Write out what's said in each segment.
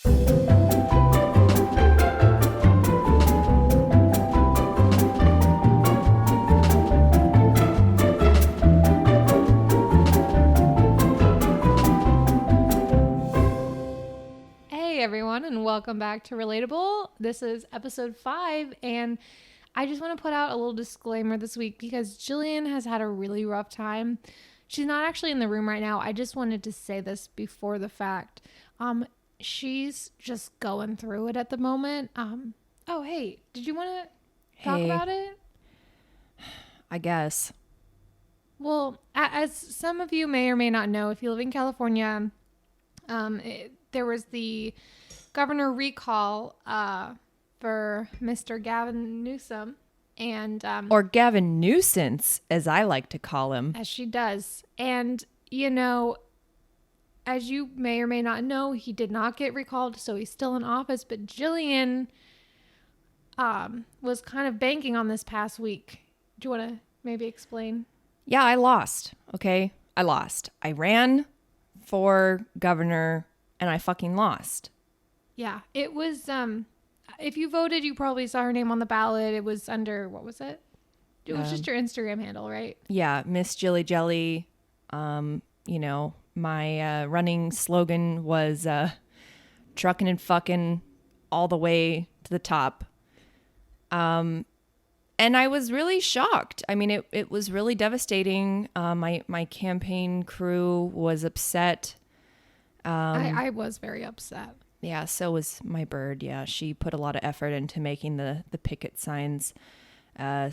Hey everyone, and welcome back to Relatable. This is episode 5, and I just want to put out a little disclaimer this week because Jillian has had a really rough time. She's not actually in the room right now. I just wanted to say this before the fact. She's just going through it at the moment. Oh, hey, did you want to talk about it? I guess. Well, as some of you may or may not know, if you live in California, there was the governor recall for Mr. Gavin Newsom, and or Gavin Nuisance, as I like to call him. As she does. And, you know, as you may or may not know, he did not get recalled, so he's still in office. But Jillian was kind of banking on this past week. Do you want to maybe explain? Yeah, I lost. Okay, I lost. I ran for governor, and I fucking lost. Yeah, it was, if you voted, you probably saw her name on the ballot. It was under, what was it? It was just your Instagram handle, right? Yeah, Miss Jilly Jelly. You know, my running slogan was trucking and fucking all the way to the top. And I was really shocked. I mean, it was really devastating. My campaign crew was upset. I was very upset. Yeah, so was my bird. Yeah, she put a lot of effort into making the picket signs. I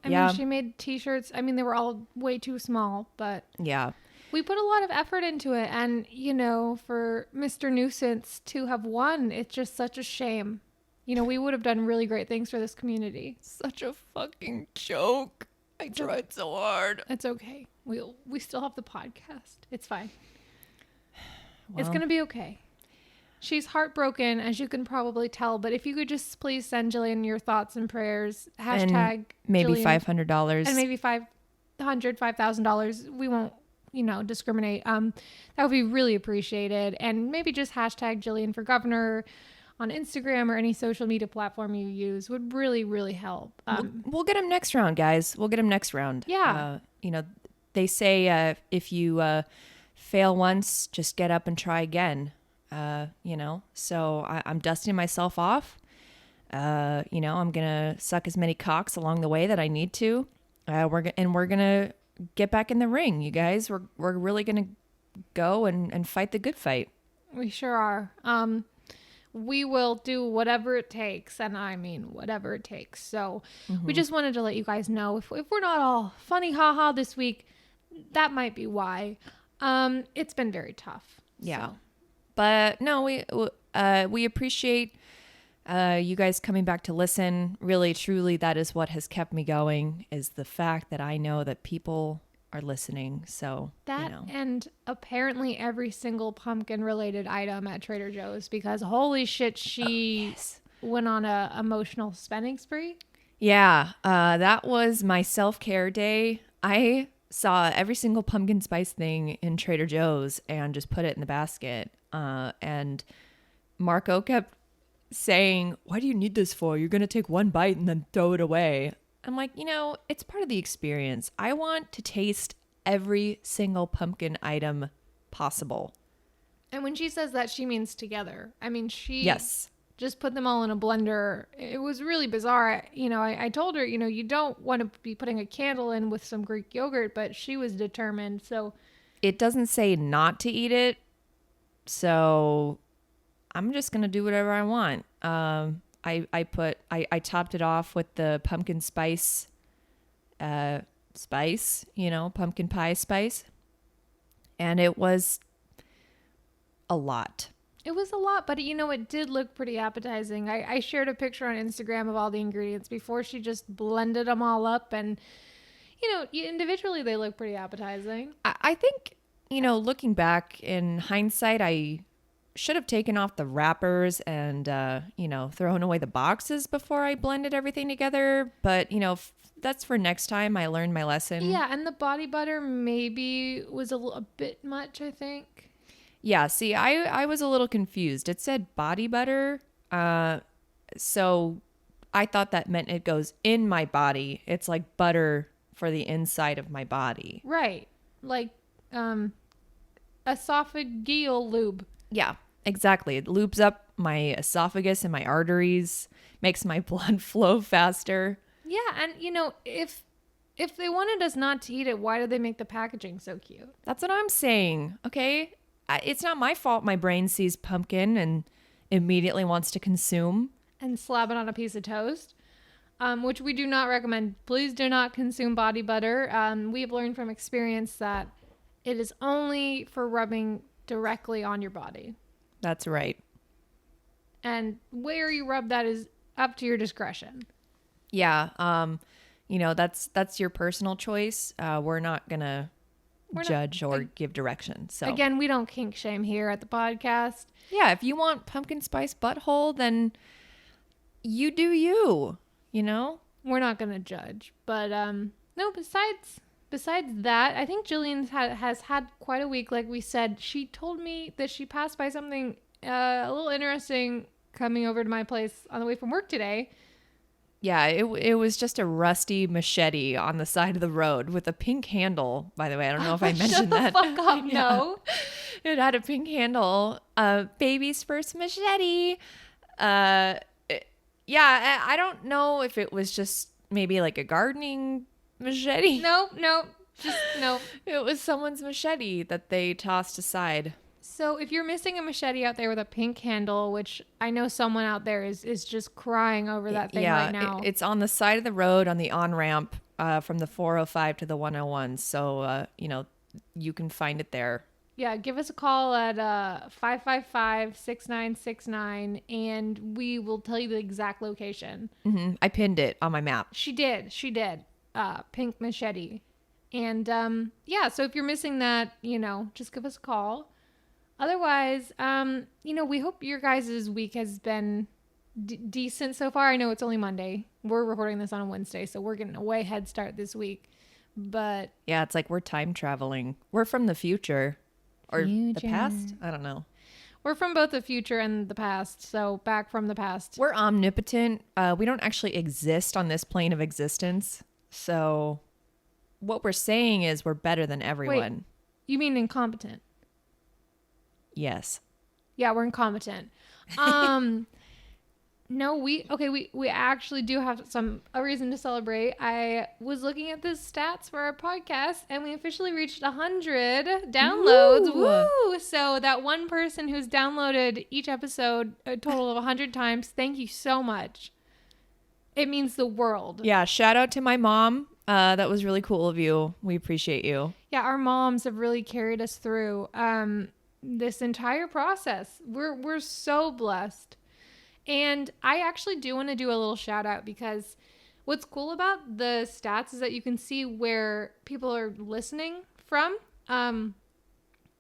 mean, she made t-shirts. I mean, they were all way too small, but yeah, we put a lot of effort into it. And, you know, for Mr. Nuisance to have won, it's just such a shame. You know, we would have done really great things for this community. Such a fucking joke. I tried so hard. It's okay. We still have the podcast. It's fine. Well, it's going to be okay. She's heartbroken, as you can probably tell. But if you could just please send Jillian your thoughts and prayers. Hashtag and maybe Jillian, $500. And maybe $5,000. We won't, discriminate. That would be really appreciated. And maybe just hashtag Jillian for governor on Instagram or any social media platform you use would really, really help. We'll get him next round, guys. We'll get him next round. Yeah. They say if you fail once, just get up and try again. So I'm dusting myself off. I'm going to suck as many cocks along the way that I need to. We're going to get back in the ring, you guys. We're really going to go and fight the good fight. We sure are. We will do whatever it takes, and I mean whatever it takes. So we just wanted to let you guys know if we're not all funny haha this week, that might be why. It's been very tough. Yeah. So. But no, we appreciate you guys coming back to listen. Really, truly, that is what has kept me going, is the fact that I know that people are listening. So and apparently every single pumpkin related item at Trader Joe's, because holy shit, she went on a emotional spending spree. Yeah, that was my self-care day. I saw every single pumpkin spice thing in Trader Joe's and just put it in the basket. And Marco kept saying, "Why do you need this for? You're going to take one bite and then throw it away." I'm like, it's part of the experience. I want to taste every single pumpkin item possible. And when she says that, she means together. I mean, she just put them all in a blender. It was really bizarre. I told her, you don't want to be putting a candle in with some Greek yogurt, but she was determined. So it doesn't say not to eat it. So I'm just going to do whatever I want. I topped it off with the pumpkin spice, pumpkin pie spice. And it was a lot. It was a lot, but it did look pretty appetizing. I shared a picture on Instagram of all the ingredients before she just blended them all up, and individually they look pretty appetizing. I think, looking back in hindsight, I should have taken off the wrappers and, thrown away the boxes before I blended everything together. But, that's for next time. I learned my lesson. Yeah, and the body butter maybe was a bit much, I think. Yeah, see, I was a little confused. It said body butter. So I thought that meant it goes in my body. It's like butter for the inside of my body. Right. Like esophageal lube. Yeah, exactly. It lubes up my esophagus and my arteries, makes my blood flow faster. Yeah, and if they wanted us not to eat it, why did they make the packaging so cute? That's what I'm saying. Okay. It's not my fault my brain sees pumpkin and immediately wants to consume. And slap it on a piece of toast, which we do not recommend. Please do not consume body butter. We've learned from experience that it is only for rubbing directly on your body. That's right. And where you rub that is up to your discretion. Yeah. That's your personal choice. We're not going to judge or give direction. So again, we don't kink shame here at the podcast. Yeah, if you want pumpkin spice butthole, then you do you, We're not going to judge. But no, besides that, I think Jillian has had quite a week. Like we said, she told me that she passed by something a little interesting coming over to my place on the way from work today. Yeah, it was just a rusty machete on the side of the road with a pink handle, by the way. I don't know if I mentioned that. Shut the fuck up, no. It had a pink handle. Baby's first machete. I don't know if it was just maybe like a gardening machete. No. It was someone's machete that they tossed aside. So if you're missing a machete out there with a pink handle, which I know someone out there is just crying over that thing right now. It's on the side of the road on the on-ramp from the 405 to the 101. So, you can find it there. Yeah, give us a call at 555-6969 and we will tell you the exact location. Mm-hmm. I pinned it on my map. She did. Pink machete. And so if you're missing that, just give us a call. Otherwise, we hope your guys' week has been decent so far. I know it's only Monday. We're recording this on a Wednesday, so we're getting a way head start this week. But yeah, it's like we're time traveling. We're from the future or the past. I don't know. We're from both the future and the past, so back from the past. We're omnipotent. We don't actually exist on this plane of existence. So what we're saying is we're better than everyone. Wait, you mean incompetent? Yes. Yeah, we're incompetent. No, we actually do have a reason to celebrate. I was looking at the stats for our podcast and we officially reached 100 downloads. Woo! So that one person who's downloaded each episode a total of 100 times, thank you so much. It means the world. Yeah, shout out to my mom. That was really cool of you. We appreciate you. Yeah, our moms have really carried us through this entire process. We're so blessed. And I actually do want to do a little shout out because what's cool about the stats is that you can see where people are listening from. And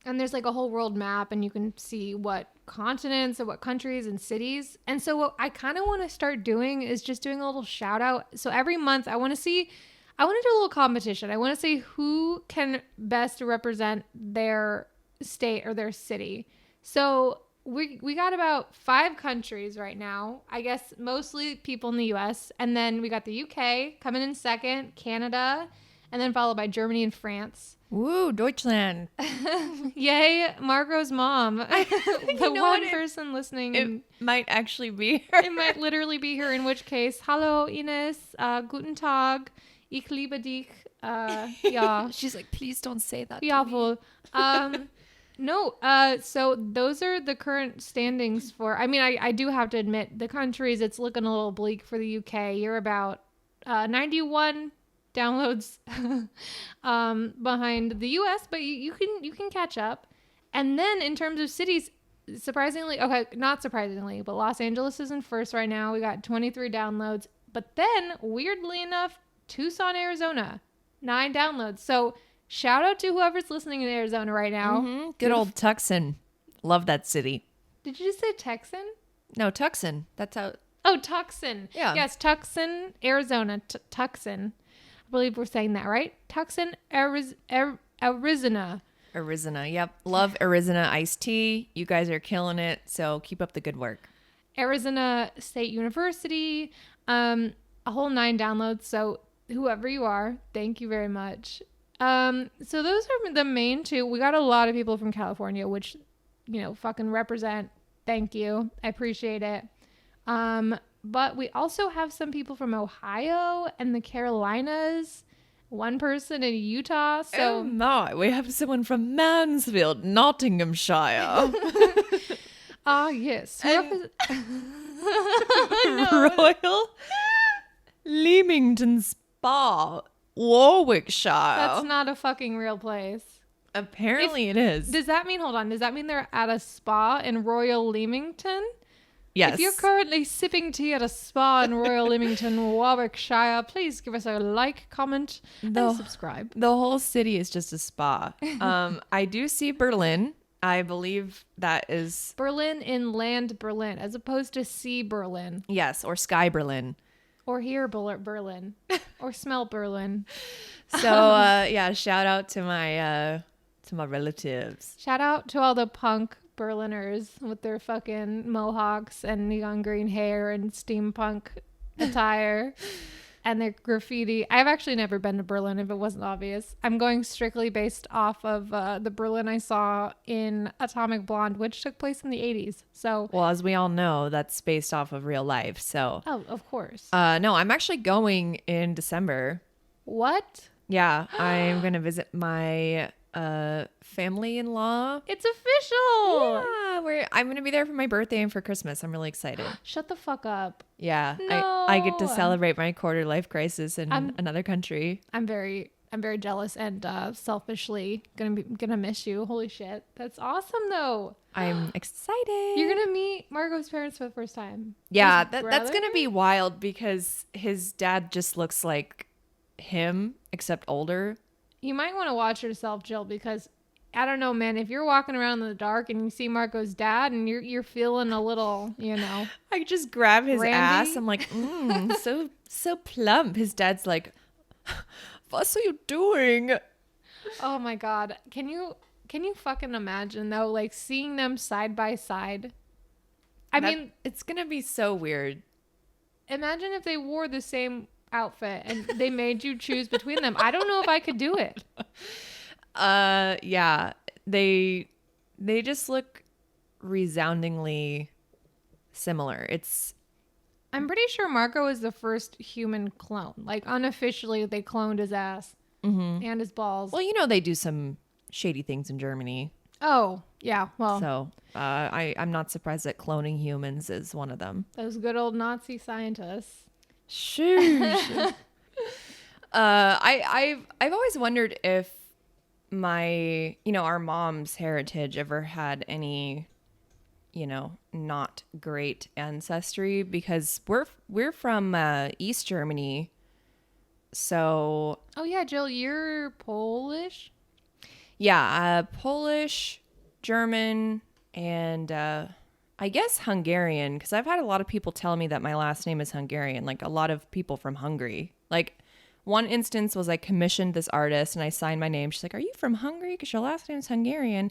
there's like a whole world map and you can see what continents and what countries and cities. And so what I kind of want to start doing is just doing a little shout out. So every month I want to do a little competition. I want to see who can best represent their state or their city. So we got about 5 countries right now. I guess mostly people in the US. And then we got the UK coming in second, Canada, and then followed by Germany and France. Woo, Deutschland. Yay, Margot's mom. The one person listening. It might actually be her. It might literally be her, in which case, hallo Ines, guten Tag, ich liebe dich. Yeah. She's like, please don't say that to me. No, so those are the current standings for, I do have to admit, the countries, it's looking a little bleak for the UK. You're about 91 downloads behind the US, but you can catch up. And then in terms of cities, not surprisingly, but Los Angeles is in first right now. We got 23 downloads. But then, weirdly enough, Tucson, Arizona, 9 downloads. So shout out to whoever's listening in Arizona right now. Mm-hmm. Good old Tucson. Love that city. Did you just say Texan? No, Tucson. That's how. Oh, Tucson. Yeah. Yes, Tucson, Arizona. Tucson. I believe we're saying that right. Tucson, Arizona. Arizona. Yep. Love Arizona iced tea. You guys are killing it. So keep up the good work. Arizona State University, a whole 9 downloads. So whoever you are, thank you very much. So those are the main 2. We got a lot of people from California, which, fucking represent. Thank you. I appreciate it. But we also have some people from Ohio and the Carolinas, 1 person in Utah. So Oh my, we have someone from Mansfield, Nottinghamshire. ah, yes. And- Royal Leamington Spa, Warwickshire. That's not a fucking real place. Apparently it is. Does that mean, hold on, does that mean they're at a spa in Royal Leamington? Yes. If you're currently sipping tea at a spa in Royal Leamington, Warwickshire, please give us a like, comment, and subscribe. The whole city is just a spa. I do see Berlin. I believe that is... Berlin in land Berlin, as opposed to sea Berlin. Yes, or Sky Berlin. Or hear Berlin. Or smell Berlin. So, yeah, shout out to my relatives. Shout out to all the punk Berliners with their fucking mohawks and neon green hair and steampunk attire and their graffiti. I've actually never been to Berlin, if it wasn't obvious. I'm going strictly based off of the Berlin I saw in Atomic Blonde, which took place in the 80s. So, well, as we all know, that's based off of real life. So, oh, of course. no, I'm actually going in December. What? Yeah, I'm gonna visit my family-in-law. It's official. Yeah, I'm gonna be there for my birthday and for Christmas. I'm really excited. Shut the fuck up. Yeah, No. I get to celebrate my quarter life crisis in another country. I'm very jealous and selfishly gonna miss you. Holy shit, that's awesome though. I'm excited. You're gonna meet Margot's parents for the first time. Yeah, His that's brother? gonna be wild because his dad just looks like him except older. You might want to watch yourself, Jill, because I don't know, man. If you're walking around in the dark and you see Margot's dad and you're feeling a little, I just grab his Randy? ass. I'm like, so plump. His dad's like, what are you doing? oh my god, can you fucking imagine though, like seeing them side by side? I mean, it's gonna be so weird. imagine if they wore the same outfit and they made you choose between them. I don't know if I could do it. Yeah, they just look resoundingly similar. I'm pretty sure Marco is the first human clone. Like unofficially, they cloned his ass and his balls. well, they do some shady things in Germany. Oh yeah, well, So I'm not surprised that cloning humans is one of them. those good old Nazi scientists. Shush. I've always wondered if our mom's heritage ever had any, not great ancestry, because we're from East Germany. So Oh yeah, Jill, you're Polish? yeah, Polish, German, and I guess Hungarian, because I've had a lot of people tell me that my last name is Hungarian, like a lot of people from Hungary. Like one instance was I commissioned this artist and I signed my name. She's like, "Are you from Hungary? Because your last name is Hungarian."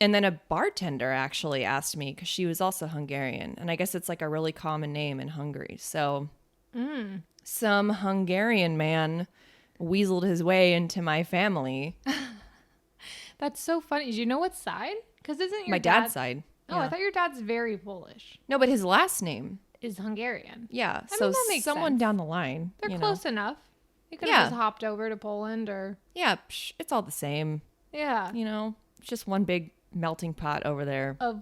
And then a bartender actually asked me, because she was also Hungarian. And I guess it's like a really common name in Hungary. So some Hungarian man weaseled his way into my family. That's so funny. Do you know what side? Because isn't your My dad's side. Oh, Yeah. I thought your dad's very Polish. No, but his last name. Is Hungarian. Yeah. I So mean, that makes someone sense. down the line. They're you know. close enough. You could Yeah. have just hopped over to Poland or Yeah. It's all the same. yeah, It's just one big melting pot over there. of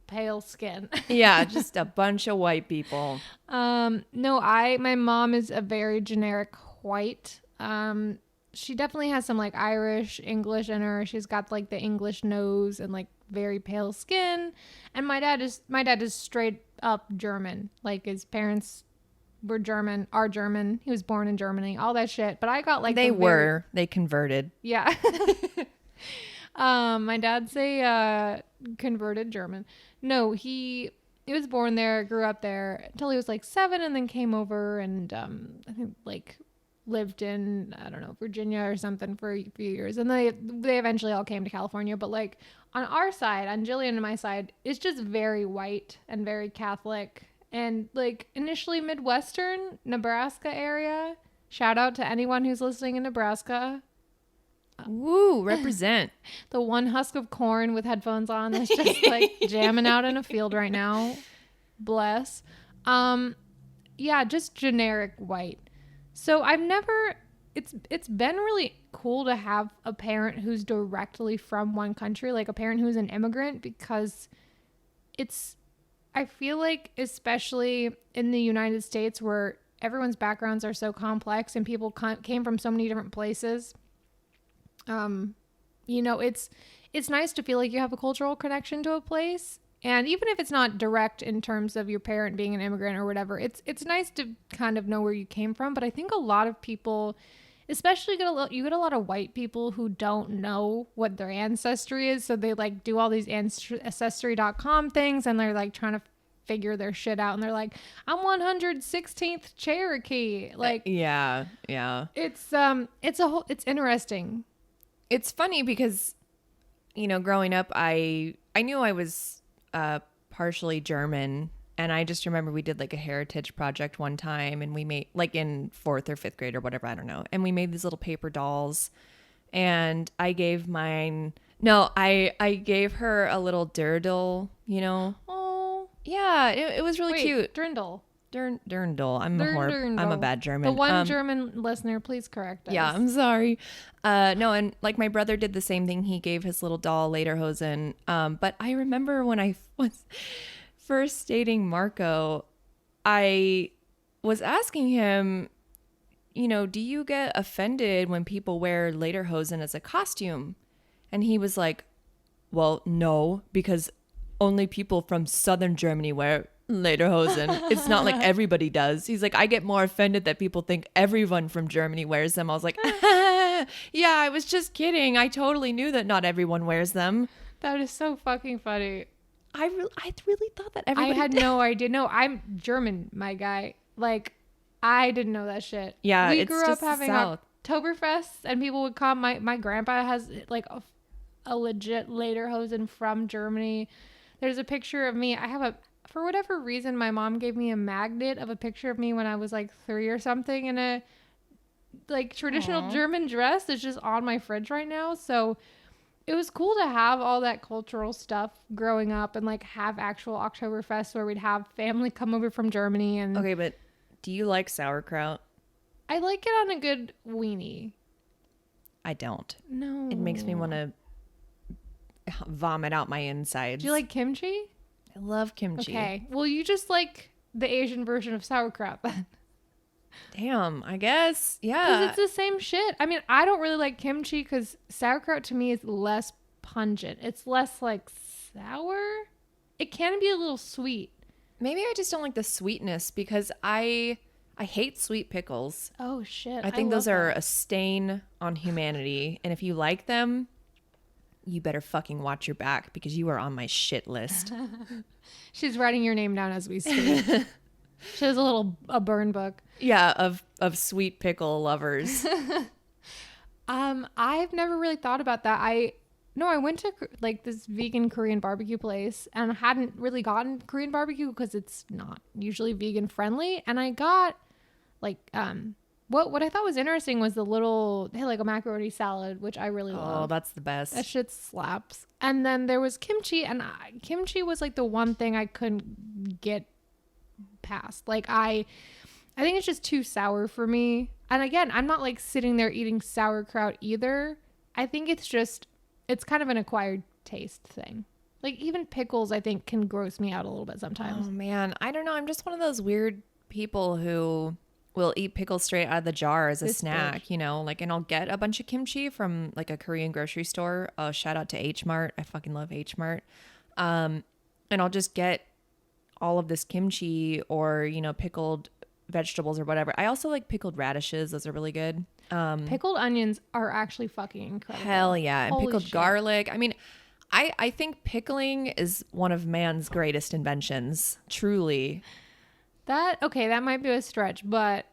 pale skin. Yeah. Just a bunch of white people. No, my mom is a very generic white. She definitely has some like Irish, English in her. She's got like the English nose and like very pale skin. And my dad is straight up German. Like his parents were German, are German. He was born in Germany, all that shit. But I got like They converted. yeah. My dad's a converted German. No, he was born there, grew up there until he was like 7, and then came over and I think like lived in, I don't know, Virginia or something for a few years. And they eventually all came to California. But like on our side, on Jillian and my side, it's just very white and very Catholic. And like initially Midwestern, Nebraska area. Shout out to anyone who's listening in Nebraska. Woo, represent. The one husk of corn with headphones on that's just like jamming out in a field right now. Bless. Yeah, just generic white. So I've never, it's been really cool to have a parent who's directly from one country, like a parent who's an immigrant, because I feel like especially in the United States where everyone's backgrounds are so complex and people came from so many different places, it's nice to feel like you have a cultural connection to a place. And even if it's not direct in terms of your parent being an immigrant or whatever, it's nice to kind of know where you came from. But I think a lot of people, especially you get a lot of white people who don't know what their ancestry is. So they like do all these ancestry.com things and they're like trying to figure their shit out. And they're like, I'm 116th Cherokee. Like, yeah. It's interesting. It's funny because, growing up, I knew I was partially German, and I just remember we did like a heritage project one time, and we made like in 4th or 5th grade or whatever, I don't know, and we made these little paper dolls, and I gave I gave her a little dirndl, Oh yeah, it was really cute. Dirndl. Dirndl. I'm a bad German. The one German listener, please correct us. Yeah, I'm sorry. No, and like my brother did the same thing. He gave his little doll lederhosen. But I remember when I was first dating Marco, I was asking him, do you get offended when people wear lederhosen as a costume? And he was like, well, no, because only people from southern Germany wear lederhosen. It's not like everybody does. He's like, I get more offended that people think everyone from Germany wears them. I was like, yeah, I was just kidding. I totally knew that not everyone wears them. That is so fucking funny. I really thought that everybody I had no idea. No, I'm German, my guy. Like, I didn't know that shit. Yeah, we it's grew up just having South. Oktoberfest, and people would come. My grandpa has like a legit lederhosen from Germany. There's a picture of me. For whatever reason, my mom gave me a magnet of a picture of me when I was like 3 or something in a like traditional German dress that's just on my fridge right now. So it was cool to have all that cultural stuff growing up and like have actual Oktoberfest where we'd have family come over from Germany. And okay, but do you like sauerkraut? I like it on a good weenie. I don't. No. It makes me want to vomit out my insides. Do you like kimchi? I love kimchi. Okay. Well, you just like the Asian version of sauerkraut then. Damn, I guess. Yeah. Because it's the same shit. I mean, I don't really like kimchi because sauerkraut to me is less pungent. It's less like sour. It can be a little sweet. Maybe I just don't like the sweetness because I hate sweet pickles. Oh, shit. I think those are a stain on humanity. And if you like them, you better fucking watch your back because you are on my shit list. She's writing your name down as we speak. She has a burn book. Yeah, of sweet pickle lovers. I've never really thought about that. I went to like this vegan Korean barbecue place and hadn't really gotten Korean barbecue because it's not usually vegan friendly. And I got like what I thought was interesting was they had like a macaroni salad, which I really love. Oh, that's the best. That shit slaps. And then there was kimchi, and kimchi was like the one thing I couldn't get past. Like I think it's just too sour for me. And again, I'm not like sitting there eating sauerkraut either. I think it's kind of an acquired taste thing. Like even pickles I think can gross me out a little bit sometimes. Oh man, I don't know. I'm just one of those weird people who will eat pickles straight out of the jar as a snack, like, and I'll get a bunch of kimchi from like a Korean grocery store. Shout out to H Mart. I fucking love H Mart. And I'll just get all of this kimchi or, pickled vegetables or whatever. I also like pickled radishes. Those are really good. Pickled onions are actually fucking incredible. Hell yeah. And Holy pickled shit. garlic. I mean, I think pickling is one of man's greatest inventions. Truly. That might be a stretch, but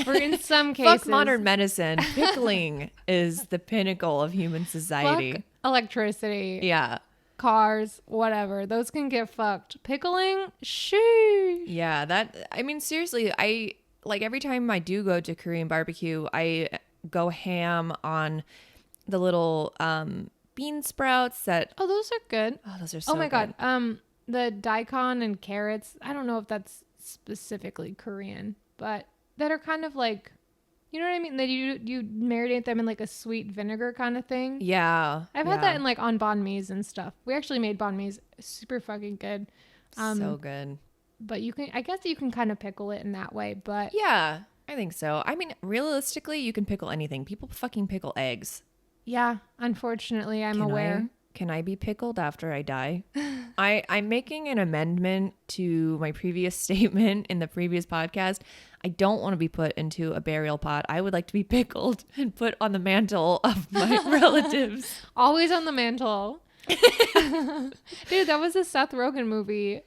For in some cases. Fuck modern medicine. Pickling is the pinnacle of human society. Fuck electricity. Yeah. Cars, whatever. Those can get fucked. Pickling, sheesh. Yeah, I mean, seriously, I like every time I do go to Korean barbecue, I go ham on the little bean sprouts that. Oh, those are good. Oh, those are so Oh my good. God. The daikon and carrots. I don't know if that's specifically Korean, but that are kind of like, you know what I mean? That you marinate them in like a sweet vinegar kind of thing. Yeah. I've had that in like on banh mi's and stuff. We actually made banh mi's super fucking good. So good. But I guess you can kind of pickle it in that way, but Yeah, I think so. I mean, realistically, you can pickle anything. People fucking pickle eggs. yeah, unfortunately, I'm aware. Can I be pickled after I die? I'm making an amendment to my previous statement in the previous podcast. I don't want to be put into a burial pot. I would like to be pickled and put on the mantle of my relatives. Always on the mantle. Dude, that was a Seth Rogen movie.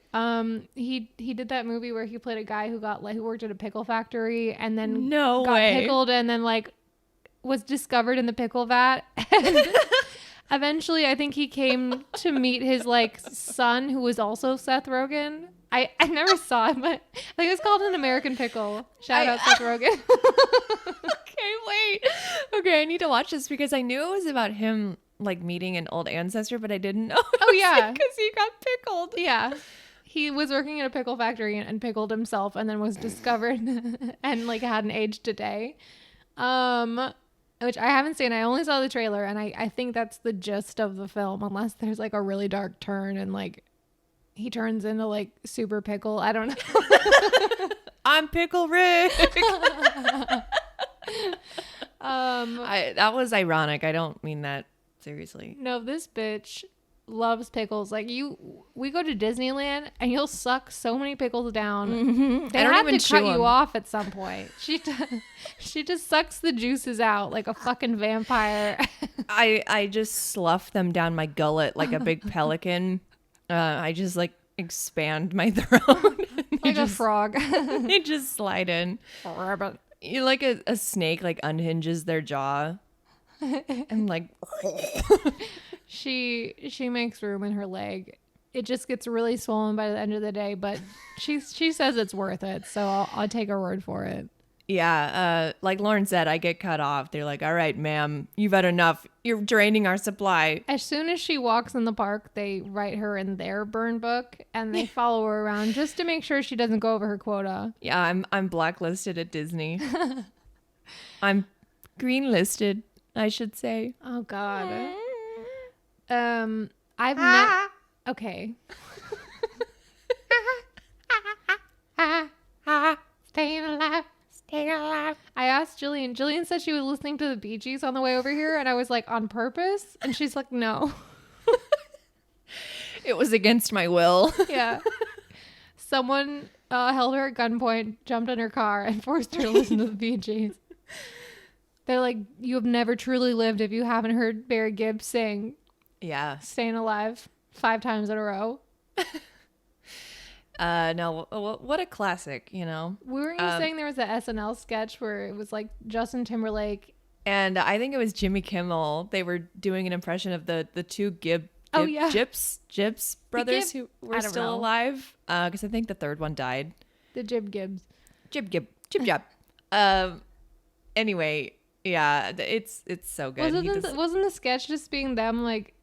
He did that movie where he played a guy who worked at a pickle factory and then got pickled and then like was discovered in the pickle vat. And eventually I think he came to meet his like son who was also Seth Rogen. I never saw it, but I think it's called An American Pickle. Shout out Seth Rogen. Okay, wait. Okay, I need to watch this because I knew it was about him like meeting an old ancestor, but I didn't know. Oh yeah, because he got pickled. Yeah, he was working at a pickle factory and pickled himself, and then was discovered and like hadn't aged a day. Which I haven't seen. I only saw the trailer, and I think that's the gist of the film, unless there's like a really dark turn and like he turns into like super pickle. I don't know. I'm Pickle Rick. That was ironic. I don't mean that seriously. No, this bitch loves pickles. Like we go to Disneyland and you'll suck so many pickles down. Mm-hmm. They have to cut you off at some point. She just sucks the juices out like a fucking vampire. I just slough them down my gullet like a big pelican. I just like expand my throat. Like a frog. They just slide in. Rabbit. You like a snake like unhinges their jaw and like she makes room in her leg. It just gets really swollen by the end of the day, but she says it's worth it, so I'll take her word for it. Yeah, like Lauren said, I get cut off. They're like, all right, ma'am, you've had enough. You're draining our supply. As soon as she walks in the park, they write her in their burn book and they follow her around just to make sure she doesn't go over her quota. Yeah, I'm blacklisted at Disney. I'm greenlisted, I should say. Oh God. Okay. Staying alive. I asked Jillian. Jillian said she was listening to the Bee Gees on the way over here, and I was like, on purpose? And she's like, no. It was against my will. Yeah. Someone held her at gunpoint, jumped in her car, and forced her to listen to the Bee Gees. They're like, you have never truly lived if you haven't heard Barry Gibb sing Yeah. Staying Alive 5 times in a row. No, what a classic, you know? Weren't you saying there was an SNL sketch where it was like Justin Timberlake? And I think it was Jimmy Kimmel. They were doing an impression of the two Gibbs brothers who were still alive. Because I think the third one died. The Jib Gibbs. Jib. Anyway, yeah, it's so good. Wasn't the sketch just being them like?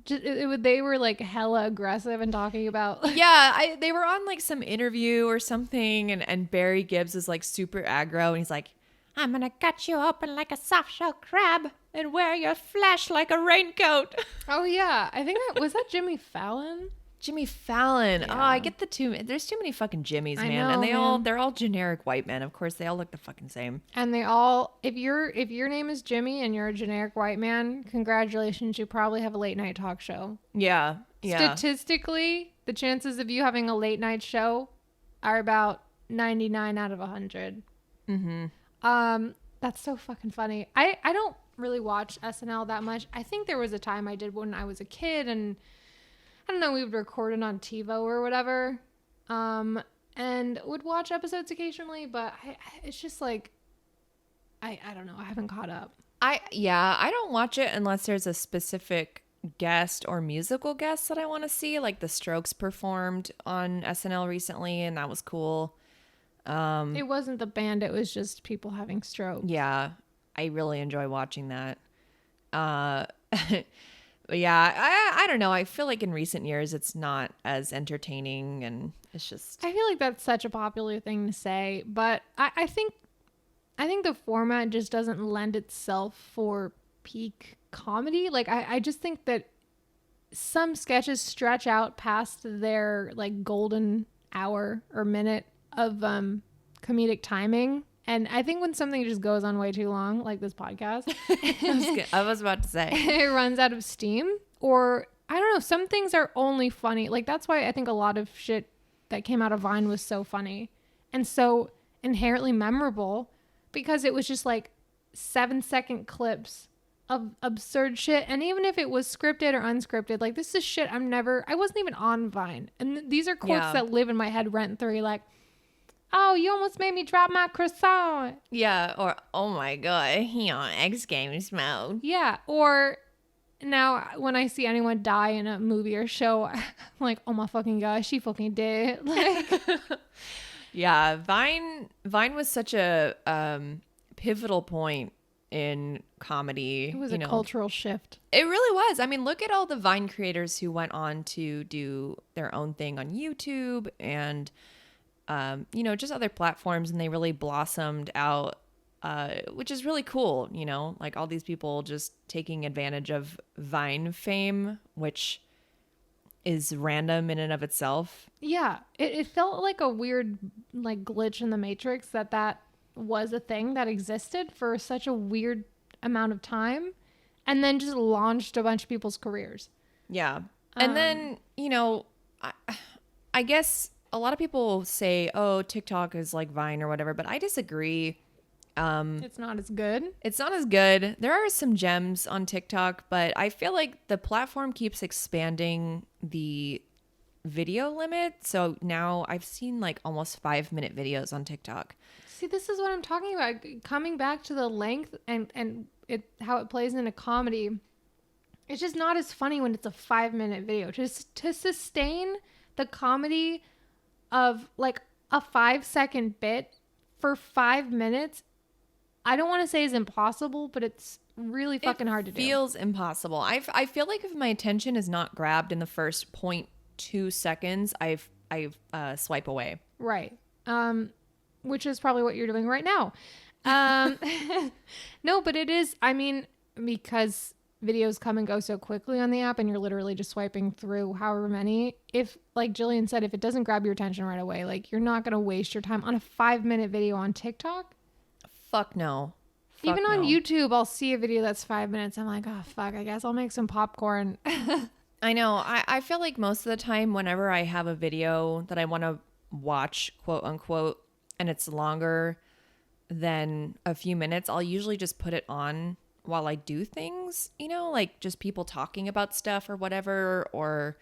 They were like hella aggressive and talking about they were on like some interview or something, and Barry Gibbs is like super aggro, and he's like, I'm gonna cut you open like a soft shell crab and wear your flesh like a raincoat. Oh yeah, I think was that Jimmy Fallon. Jimmy Fallon. Yeah. Oh, I get the two. There's too many fucking Jimmys, man. I know, and they're all generic white men. Of course, they all look the fucking same. And they all, if your name is Jimmy and you're a generic white man, congratulations, you probably have a late night talk show. Yeah. Statistically, the chances of you having a late night show are about 99 out of 100. Mm-hmm. That's so fucking funny. I don't really watch SNL that much. I think there was a time I did when I was a kid, and I don't know, we would record it on TiVo or whatever. And and would watch episodes occasionally, but it's just like, I don't know. I haven't caught up. I don't watch it unless there's a specific guest or musical guest that I want to see. Like the Strokes performed on SNL recently, and that was cool. It wasn't the band. It was just people having strokes. Yeah, I really enjoy watching that. But yeah, I don't know. I feel like in recent years it's not as entertaining, and it's just. I feel like that's such a popular thing to say, but I think the format just doesn't lend itself for peak comedy. Like I just think that some sketches stretch out past their like golden hour or minute of comedic timing. And I think when something just goes on way too long, like this podcast, I was about to say it runs out of steam. Or I don't know, some things are only funny. Like that's why I think a lot of shit that came out of Vine was so funny and so inherently memorable, because it was just like 7-second clips of absurd shit. And even if it was scripted or unscripted, like this is shit I wasn't even on Vine. And these are quotes that live in my head rent free, like, oh, you almost made me drop my croissant. Yeah, or oh my god, he on X Games mode. Yeah, or now when I see anyone die in a movie or show, I'm like, oh my fucking gosh, she fucking did. Like, yeah, Vine was such a pivotal point in comedy. it was a cultural shift. It really was. I mean, look at all the Vine creators who went on to do their own thing on YouTube and just other platforms, and they really blossomed out, which is really cool, like all these people just taking advantage of Vine fame, which is random in and of itself. Yeah, it felt like a weird like glitch in the Matrix that was a thing that existed for such a weird amount of time and then just launched a bunch of people's careers. Yeah. And then, I guess a lot of people say, oh, TikTok is like Vine or whatever, but I disagree. It's not as good. It's not as good. There are some gems on TikTok, but I feel like the platform keeps expanding the video limit. So now I've seen like almost 5-minute videos on TikTok. See, this is what I'm talking about. Coming back to the length and how it plays into comedy. It's just not as funny when it's a 5-minute video. Just to sustain the comedy of like a 5-second bit for 5 minutes, I don't want to say is impossible, but it's really fucking hard to do. It feels impossible. I feel like if my attention is not grabbed in the first 0.2 seconds, I swipe away. Right. Which is probably what you're doing right now. No, but it is, I mean, because videos come and go so quickly on the app and you're literally just swiping through however many. If, like Jillian said, if it doesn't grab your attention right away, like you're not going to waste your time on a 5-minute video on TikTok. Fuck no. Even on YouTube, I'll see a video that's 5 minutes. I'm like, oh, fuck, I guess I'll make some popcorn. I know. I feel like most of the time whenever I have a video that I want to watch, quote unquote, and it's longer than a few minutes, I'll usually just put it on while I do things, like just people talking about stuff or whatever, or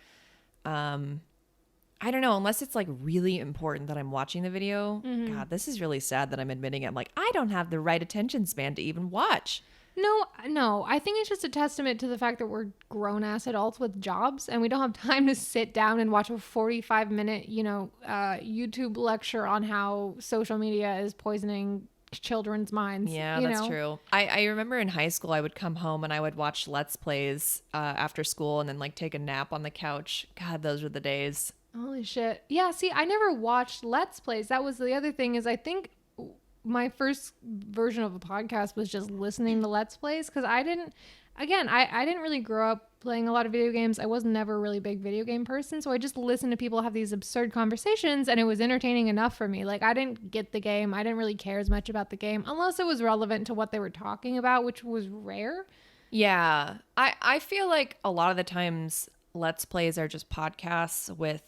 I don't know, unless it's like really important that I'm watching the video. Mm-hmm. God, this is really sad that I'm admitting it. I'm like, I don't have the right attention span to even watch. No, I think it's just a testament to the fact that we're grown-ass adults with jobs and we don't have time to sit down and watch a 45-minute, YouTube lecture on how social media is poisoning children's minds. Yeah, that's true. I remember in high school, I would come home and I would watch Let's Plays after school and then like take a nap on the couch. God, those were the days. Holy shit. Yeah, see, I never watched Let's Plays. That was the other thing is I think my first version of a podcast was just listening to Let's Plays because I didn't really grow up playing a lot of video games. I was never a really big video game person, so I just listened to people have these absurd conversations and it was entertaining enough for me. Like I didn't get the game. I didn't really care as much about the game unless it was relevant to what they were talking about, which was rare. Yeah. I feel like a lot of the times Let's Plays are just podcasts with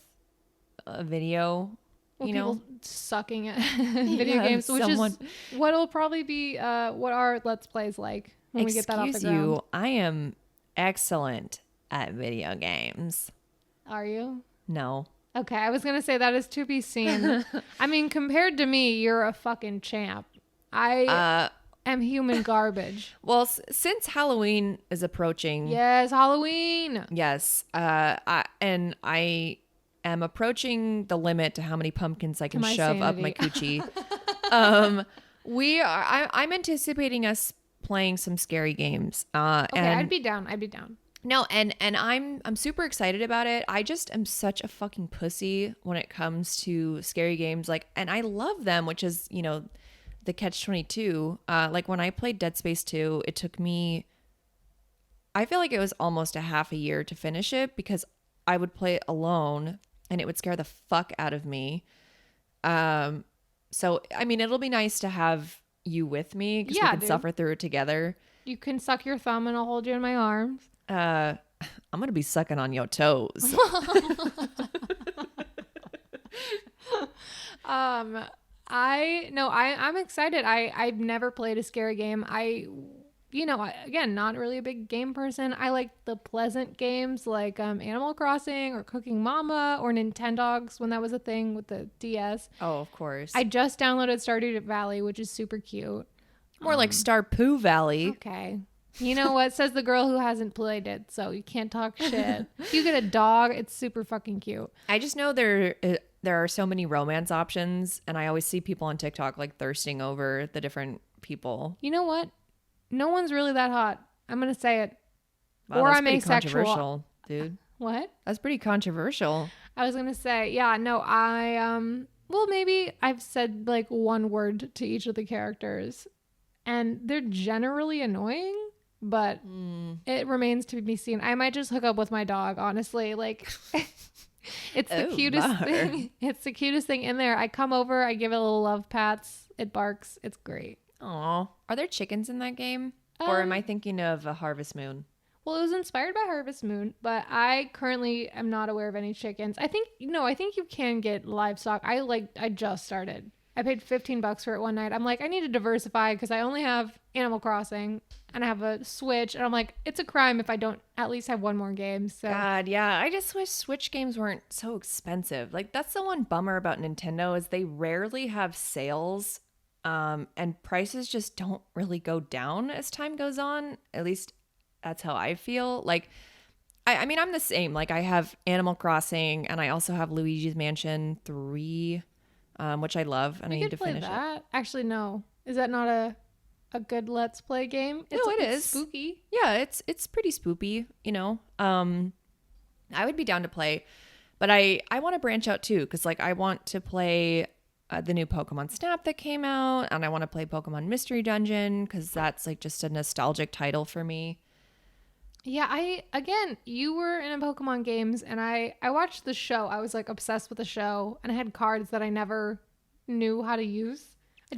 a video. People sucking at video games, which is what'll probably be what our Let's Plays like when we get that off the ground. I am excellent at video games. Are you? No. Okay, I was gonna say that is to be seen. I mean, compared to me, you're a fucking champ. I am human garbage. Well, since Halloween is approaching, Yes, Halloween. yes, I am approaching the limit to how many pumpkins I can my shove up my sanity. coochie. I'm anticipating us playing some scary games. Okay, and I'd be down. I'd be down. No, and I'm super excited about it. I just am such a fucking pussy when it comes to scary games. Like, and I love them, which is, the catch-22. Like when I played Dead Space 2, it took me, I feel like it was almost a half a year to finish it because I would play it alone and it would scare the fuck out of me. So I mean, it'll be nice to have you with me because we can suffer through it together. You can suck your thumb and I'll hold you in my arms. I'm gonna be sucking on your toes. I'm excited. I've never played a scary game. Again, not really a big game person. I like the pleasant games like Animal Crossing or Cooking Mama or Nintendogs when that was a thing with the DS. Oh, of course. I just downloaded Stardew Valley, which is super cute. More like Starpoo Valley. Okay. You know what? Says the girl who hasn't played it, so you can't talk shit. If you get a dog, it's super fucking cute. I just know there are so many romance options, and I always see people on TikTok like thirsting over the different people. You know what? No one's really that hot. I'm gonna say it. Wow, or that's I'm pretty asexual. Controversial, dude. What? That's pretty controversial. I was gonna say, yeah, no, well, maybe I've said like one word to each of the characters, and they're generally annoying. But it remains to be seen. I might just hook up with my dog, honestly. Like, it's the cutest thing. It's the cutest thing in there. I come over, I give it little love pats. It barks. It's great. Aw. Are there chickens in that game? Or am I thinking of a Harvest Moon? Well, it was inspired by Harvest Moon, but I currently am not aware of any chickens. I think you can get livestock. I just started. I paid $15 for it one night. I'm like, I need to diversify because I only have Animal Crossing and I have a Switch. And I'm like, it's a crime if I don't at least have one more game. So God, yeah. I just wish Switch games weren't so expensive. Like, that's the one bummer about Nintendo is they rarely have sales. And prices just don't really go down as time goes on. At least that's how I feel. Like, I mean, I'm the same. Like, I have Animal Crossing and I also have Luigi's Mansion 3. Which I love, and I need to finish that. it. Actually, no. Is that not a good Let's Play game? It's spooky. Yeah, it's pretty spoopy. I would be down to play, but I want to branch out too, because like I want to play the new Pokemon Snap that came out, and I want to play Pokemon Mystery Dungeon because that's like just a nostalgic title for me. Yeah, you were in Pokemon games and I watched the show. I was like obsessed with the show and I had cards that I never knew how to use.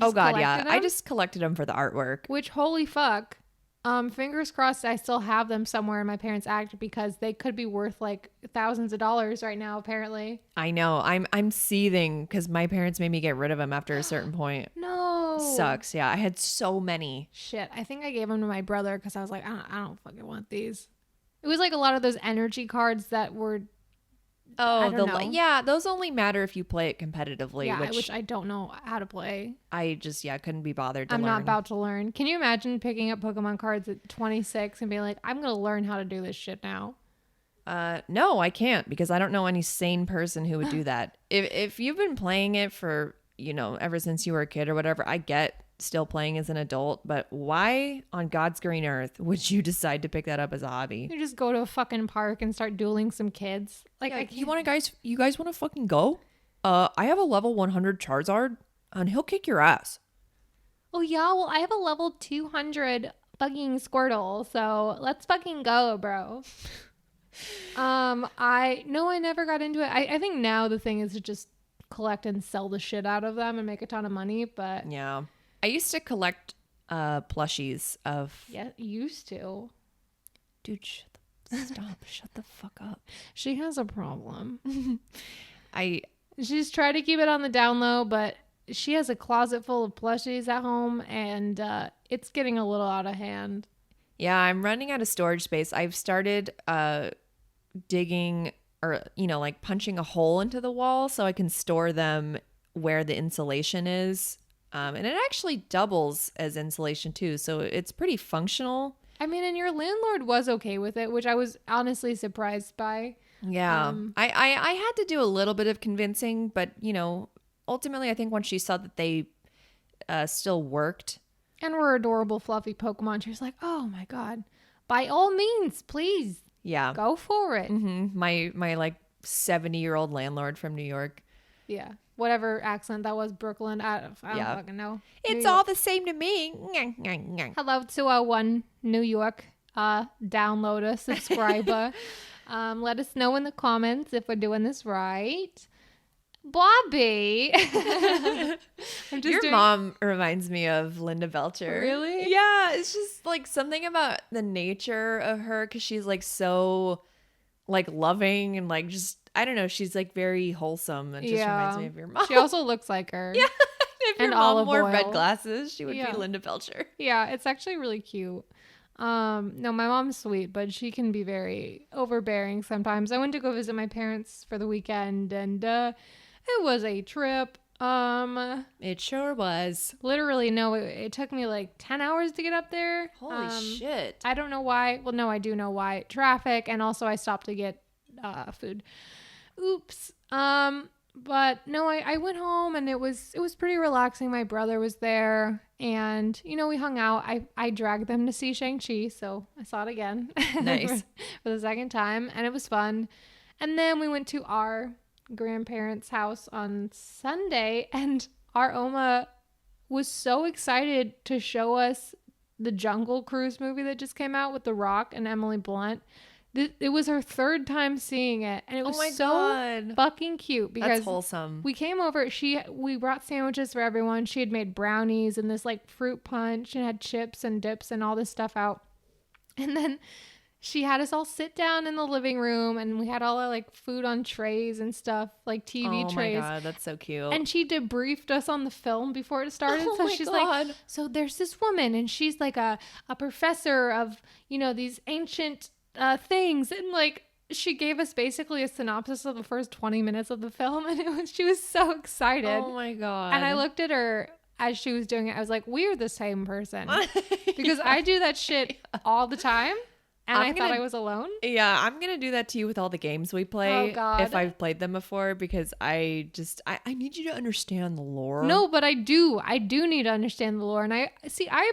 Oh God, yeah. I just collected them for the artwork. Which, holy fuck. Fingers crossed I still have them somewhere in my parents' attic because they could be worth like thousands of dollars right now, apparently. I know. I'm seething because my parents made me get rid of them after a certain point. No. Sucks. Yeah, I had so many. Shit. I think I gave them to my brother because I was like, I don't fucking want these. It was like a lot of those energy cards that were. Oh, those only matter if you play it competitively. Yeah, which I don't know how to play. I just couldn't be bothered to learn. I'm not about to learn. Can you imagine picking up Pokemon cards at 26 and being like, I'm going to learn how to do this shit now? No, I can't because I don't know any sane person who would do that. If you've been playing it for, ever since you were a kid or whatever, I get still playing as an adult, but why on God's green earth would you decide to pick that up as a hobby? You just go to a fucking park and start dueling some kids. Like, you guys want to fucking go? I have a level 100 Charizard and he'll kick your ass. Oh yeah, well I have a level 200 fucking Squirtle, so let's fucking go, bro. I never got into it. I think now the thing is to just collect and sell the shit out of them and make a ton of money, but yeah. I used to collect plushies of... Yeah, used to. Dude, shut the fuck up. She has a problem. She's tried to keep it on the down low, but she has a closet full of plushies at home, and it's getting a little out of hand. Yeah, I'm running out of storage space. I've started digging or, like punching a hole into the wall so I can store them where the insulation is. And it actually doubles as insulation too. So it's pretty functional. I mean, and your landlord was okay with it, which I was honestly surprised by. Yeah. I had to do a little bit of convincing, but, ultimately I think once she saw that they still worked. And we're adorable, fluffy Pokemon. She was like, oh my God, by all means, please. Yeah. Go for it. Mm-hmm. My like 70-year-old landlord from New York. Yeah. Whatever accent that was, Brooklyn. I don't fucking know. It's all the same to me. Hello to one New York downloader, subscriber. Let us know in the comments if we're doing this right. Bobby. Your mom reminds me of Linda Belcher. Really? Yeah, it's just like something about the nature of her, because she's like so like loving and like just, I don't know, she's like very wholesome and just reminds me of your mom. She also looks like her. Yeah. If your and mom wore oil. red glasses, she would be Linda Belcher. Yeah, it's actually really cute. No, my mom's sweet, but she can be very overbearing sometimes. I went to go visit my parents for the weekend, and it was a trip. It sure was. Literally, no, it took me like 10 hours to get up there. Holy shit. I don't know why. Well, no, I do know why. Traffic, and also I stopped to get food. Oops. But no, I went home, and it was pretty relaxing. My brother was there, and we hung out. I dragged them to see Shang-Chi, so I saw it again. Nice. for the second time, and it was fun. And then we went to our grandparents' house on Sunday, and our Oma was so excited to show us the Jungle Cruise movie that just came out with The Rock and Emily Blunt. It was her third time seeing it, and it was fucking cute because that's wholesome. We came over. We brought sandwiches for everyone. She had made brownies and this like fruit punch and had chips and dips and all this stuff out. And then she had us all sit down in the living room, and we had all our like food on trays and stuff, like TV trays. Oh my God, that's so cute. And she debriefed us on the film before it started. So she's like, so there's this woman, and she's like a professor of, these ancient things, and like she gave us basically a synopsis of the first 20 minutes of the film, and she was so excited. Oh my God. And I looked at her as she was doing it. I was like, we're the same person. Because I do that shit all the time, and I thought I was alone. Yeah, I'm gonna do that to you with all the games we play. Oh God. If I've played them before, because I need you to understand the lore. No, but I do need to understand the lore, and I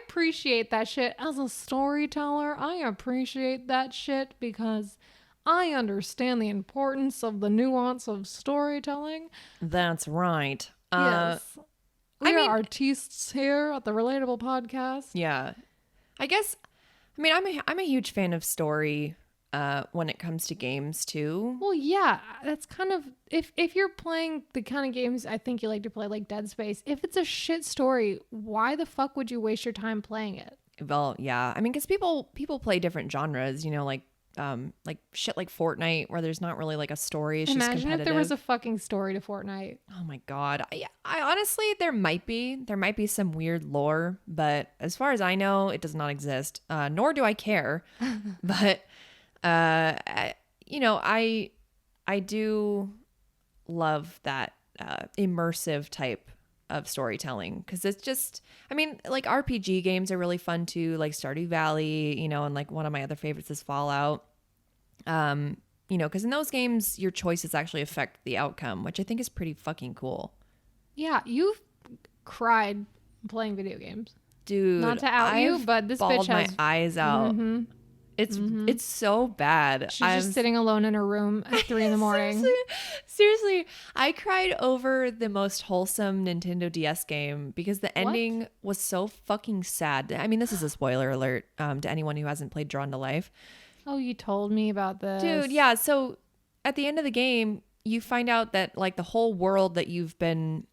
appreciate that shit as a storyteller. I appreciate that shit because I understand the importance of the nuance of storytelling. That's right. Yes. We are artists here at the Relatable podcast. Yeah. I guess, I'm a huge fan of story when it comes to games too. Well, yeah, that's kind of, if you're playing the kind of games I think you like to play, like Dead Space, if it's a shit story, why the fuck would you waste your time playing it? Well, yeah. Because people play different genres, like shit like Fortnite, where there's not really like a story. It's just competitive. Imagine if there was a fucking story to Fortnite. Oh my God. I honestly, there might be some weird lore, but as far as I know, it does not exist. Nor do I care. But I do love that immersive type of storytelling, because it's just, like RPG games are really fun too, like Stardew Valley, and like one of my other favorites is Fallout. Because in those games your choices actually affect the outcome, which I think is pretty fucking cool. Yeah, you've cried playing video games, dude. Not to out you, but this bitch has my eyes out. Mm-hmm. It's so bad. She's just sitting alone in her room at 3 a.m. Seriously, I cried over the most wholesome Nintendo DS game because the ending was so fucking sad. This is a spoiler alert to anyone who hasn't played Drawn to Life. Oh, you told me about this. Dude, yeah. So at the end of the game, you find out that like the whole world that you've been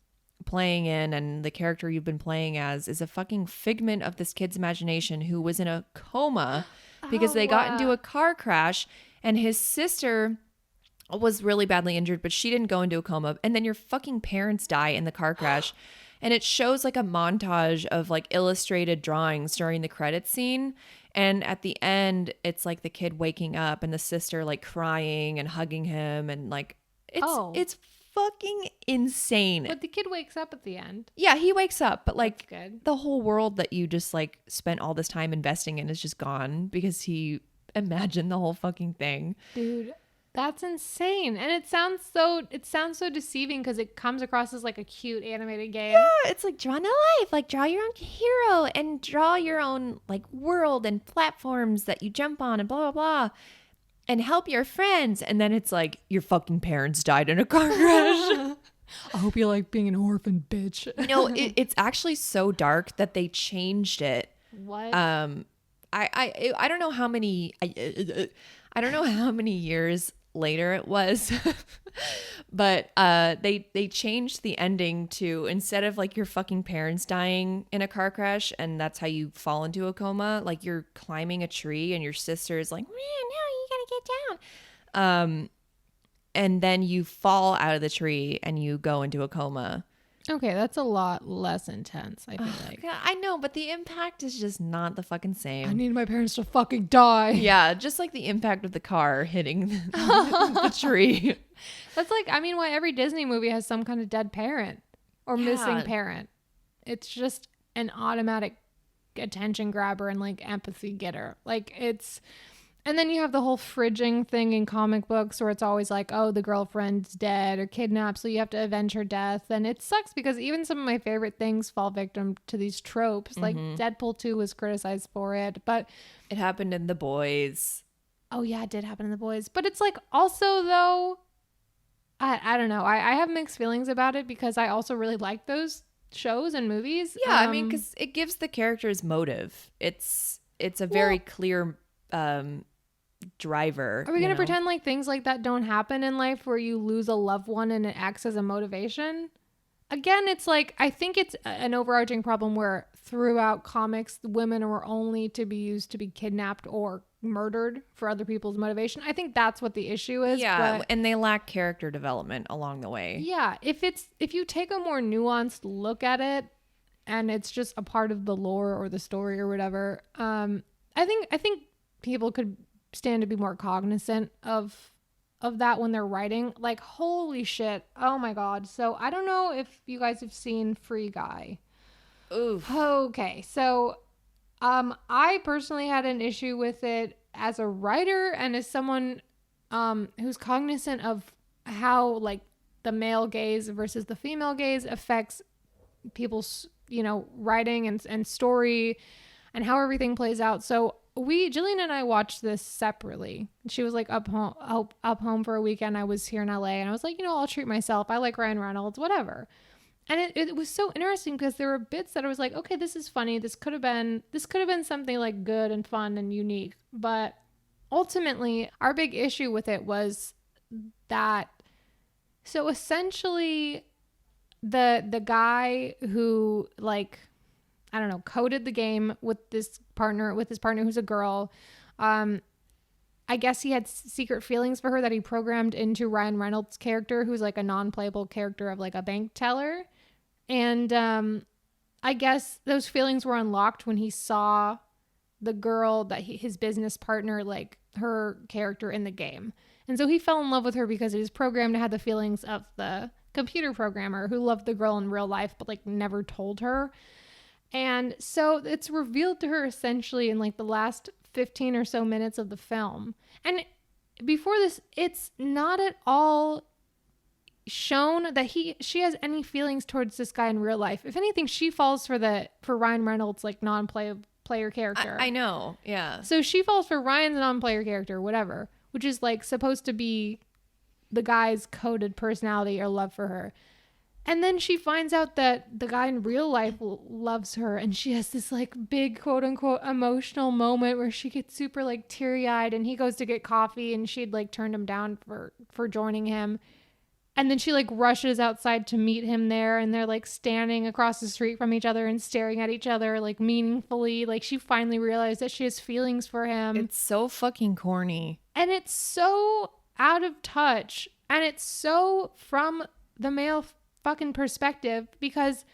playing in and the character you've been playing as is a fucking figment of this kid's imagination who was in a coma because they got into a car crash, and his sister was really badly injured, but she didn't go into a coma. And then your fucking parents die in the car crash. And it shows like a montage of like illustrated drawings during the credits scene. And at the end, it's like the kid waking up and the sister like crying and hugging him, and like it's fucking insane. But the kid wakes up at the end. Yeah, he wakes up, but like That's good. the whole world that you just like spent all this time investing in is just gone because he imagined the whole fucking thing. Dude, that's insane. And it sounds so deceiving because it comes across as like a cute animated game. Yeah, it's like draw no life, like draw your own hero and draw your own like world and platforms that you jump on and blah blah blah. And help your friends. And then it's like your fucking parents died in a car crash. I hope you like being an orphan, bitch. No, it's actually so dark that they changed it. What? I don't know how many I don't know how many years later it was, but they changed the ending to, instead of like your fucking parents dying in a car crash and that's how you fall into a coma, like you're climbing a tree and your sister is like, man, no, you gotta get down. And then you fall out of the tree and you go into a coma. Okay, that's a lot less intense, I feel like. God, I know, but the impact is just not the fucking same. I need my parents to fucking die. Yeah, just like the impact of the car hitting the tree. That's like, I mean, why every Disney movie has some kind of dead parent or missing parent. It's just an automatic attention grabber and like empathy getter. Like it's... And then you have the whole fridging thing in comic books where it's always like, oh, the girlfriend's dead or kidnapped, so you have to avenge her death. And it sucks because even some of my favorite things fall victim to these tropes. Like Deadpool 2 was criticized for it, but... It happened in The Boys. Oh, yeah, it did happen in The Boys. But it's like also, though, I don't know. I have mixed feelings about it because I also really like those shows and movies. Yeah, I mean, because it gives the characters motive. It's a very clear... driver. Are we going to pretend like things like that don't happen in life where you lose a loved one and it acts as a motivation? Again, it's like, I think it's an overarching problem where throughout comics, women are only to be used to be kidnapped or murdered for other people's motivation. I think that's what the issue is. Yeah, but, and they lack character development along the way. Yeah, if you take a more nuanced look at it and it's just a part of the lore or the story or whatever, I think people could stand to be more cognizant of that when they're writing. Like, holy shit, oh my god. So I don't know if you guys have seen Free Guy. Oof. Okay, so I personally had an issue with it as a writer and as someone who's cognizant of how like the male gaze versus the female gaze affects people's writing and story and how everything plays out. So Jillian and I watched this separately. She was like up home for a weekend. I was here in LA and I was like, I'll treat myself. I like Ryan Reynolds, whatever. And it was so interesting because there were bits that I was like, okay, this is funny. This could have been something like good and fun and unique. But ultimately, our big issue with it was that, so essentially the guy who like, I don't know, coded the game with his partner who's a girl. I guess he had secret feelings for her that he programmed into Ryan Reynolds' character, who's like a non-playable character of like a bank teller. And I guess those feelings were unlocked when he saw the girl that his business partner, like her character in the game. And so he fell in love with her because he was programmed to have the feelings of the computer programmer who loved the girl in real life, but like never told her. And so it's revealed to her essentially in like the last 15 or so minutes of the film. And before this, it's not at all shown that she has any feelings towards this guy in real life. If anything, she falls for Ryan Reynolds' like non-player character. I know, yeah. So she falls for Ryan's non-player character, whatever, which is like supposed to be the guy's coded personality or love for her. And then she finds out that the guy in real life loves her, and she has this like big quote unquote emotional moment where she gets super like teary eyed, and he goes to get coffee and she'd like turned him down for joining him. And then she like rushes outside to meet him there, and they're like standing across the street from each other and staring at each other like meaningfully. Like she finally realized that she has feelings for him. It's so fucking corny. And it's so out of touch, and it's so from the male fucking perspective, because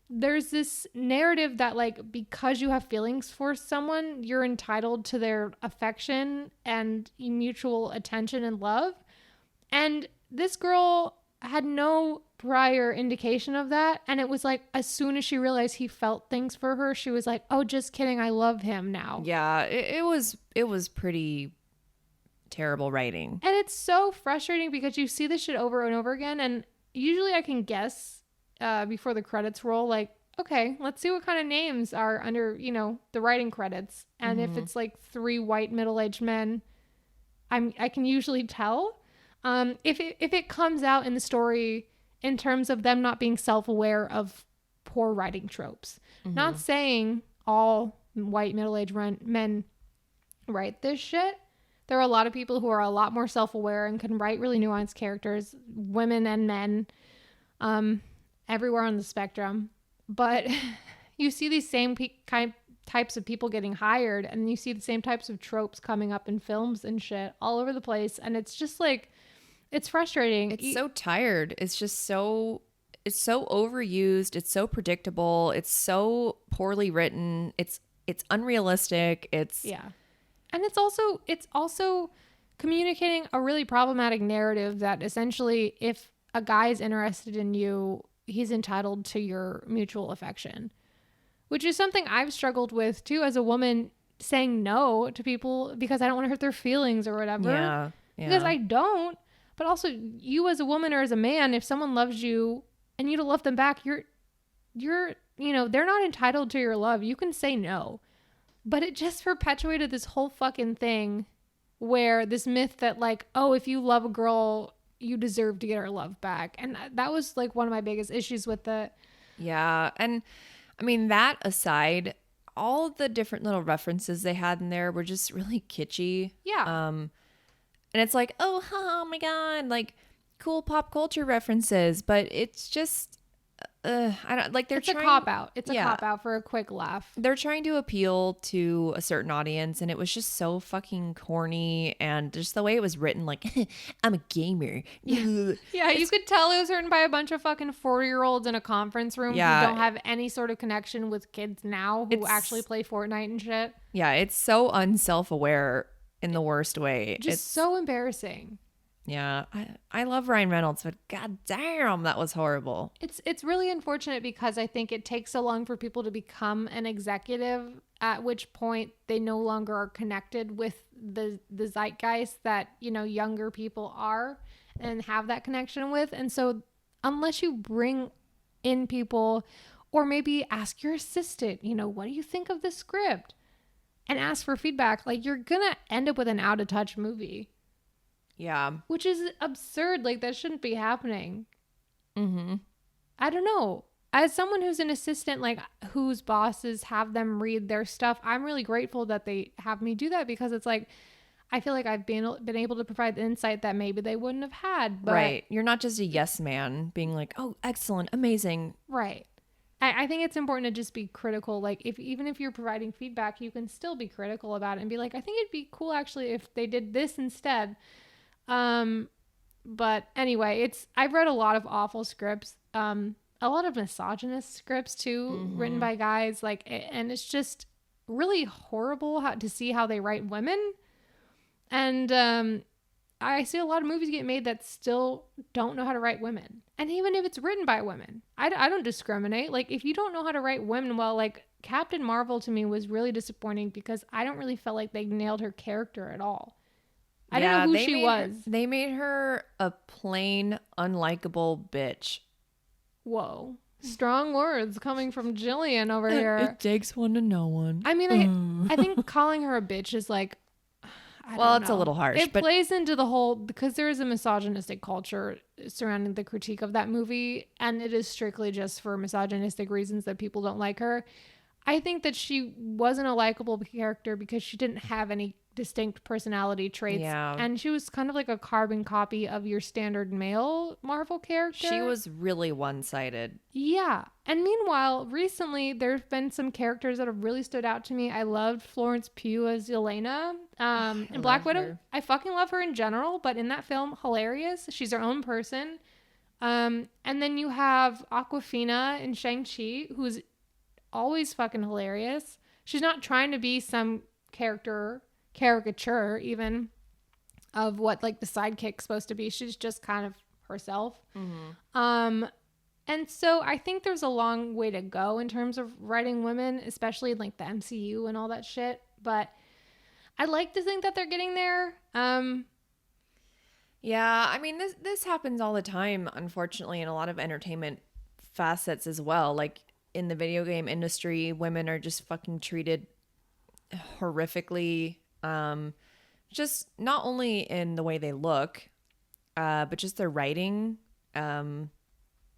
there's this narrative that like because you have feelings for someone, you're entitled to their affection and mutual attention and love. And this girl had no prior indication of that, and it was like as soon as she realized he felt things for her, she was like, oh, just kidding, I love him now. Yeah, it was pretty terrible writing. And it's so frustrating because you see this shit over and over again, and usually I can guess before the credits roll, like, okay, let's see what kind of names are under, you know, the writing credits. And if it's like 3 white middle-aged men, I can usually tell. If it comes out in the story in terms of them not being self-aware of poor writing tropes. Not saying all white middle-aged men write this shit. There are a lot of people who are a lot more self-aware and can write really nuanced characters, women and men, everywhere on the spectrum. But you see these same types of people getting hired, and you see the same types of tropes coming up in films and shit all over the place. And it's just like, it's frustrating. It's so tired. It's just so, it's so overused. It's so predictable. It's so poorly written. It's unrealistic. Yeah. And it's also communicating a really problematic narrative that essentially if a guy is interested in you, he's entitled to your mutual affection, which is something I've struggled with too as a woman, saying no to people because I don't want to hurt their feelings or whatever. Yeah. Because I don't. But also you as a woman or as a man, if someone loves you and you don't love them back, you're, you know, they're not entitled to your love. You can say no. But it just perpetuated this whole fucking thing where this myth that like, oh, if you love a girl, you deserve to get her love back. And that was like one of my biggest issues with it. Yeah. And I mean, that aside, all the different little references they had in there were just really kitschy. Yeah. And it's like, oh my God, like cool pop culture references. But it's just, I don't like it's a cop out. It's a cop out for a quick laugh. They're trying to appeal to a certain audience, and it was just so fucking corny, and just the way it was written, like, I'm a gamer. Yeah, you could tell it was written by a bunch of fucking 40-year-olds in a conference room who don't have any sort of connection with kids now who actually play Fortnite and shit. Yeah, it's so unself-aware in the worst way. It's so embarrassing. Yeah, I love Ryan Reynolds, but god damn, that was horrible. It's really unfortunate because I think it takes so long for people to become an executive, at which point they no longer are connected with the zeitgeist that, you know, younger people are and have that connection with. And so unless you bring in people, or maybe ask your assistant, you know, what do you think of this script? And ask for feedback, like you're gonna end up with an out of touch movie. Yeah. Which is absurd. Like, that shouldn't be happening. I don't know. As someone who's an assistant, like, whose bosses have them read their stuff, I'm really grateful that they have me do that because it's like, I feel like I've been able to provide the insight that maybe they wouldn't have had. But, right. You're not just a yes man being like, oh, excellent, amazing. Right. I think it's important to just be critical. Like, even if you're providing feedback, you can still be critical about it and be like, I think it'd be cool actually if they did this instead. But anyway, I've read a lot of awful scripts, a lot of misogynist scripts too, written by guys, like, and it's just really horrible to see how they write women. And, I see a lot of movies get made that still don't know how to write women. And even if it's written by women, I don't discriminate. Like, if you don't know how to write women well, like Captain Marvel to me was really disappointing because I don't really feel like they nailed her character at all. I didn't know who she was. They made her a plain, unlikable bitch. Whoa. Strong words coming from Jillian over here. It takes one to know one. I mean, I think calling her a bitch is like, it's a little harsh. It plays into the whole, because there is a misogynistic culture surrounding the critique of that movie, and it is strictly just for misogynistic reasons that people don't like her. I think that she wasn't a likable character because she didn't have any distinct personality traits. Yeah. And she was kind of like a carbon copy of your standard male Marvel character. She was really one-sided. Yeah. And meanwhile, recently there's been some characters that have really stood out to me. I loved Florence Pugh as Yelena in Black Widow. I fucking love her in general, but in that film, hilarious. She's her own person. And then you have Aquafina in Shang-Chi, who's always fucking hilarious. She's not trying to be some caricature even of what like the sidekick's supposed to be. She's just kind of herself. And so I think there's a long way to go in terms of writing women, especially in like the MCU and all that shit. But I like to think that they're getting there. Yeah, I mean this happens all the time, unfortunately, in a lot of entertainment facets as well. Like in the video game industry, women are just fucking treated horrifically. Just not only in the way they look, but just their writing.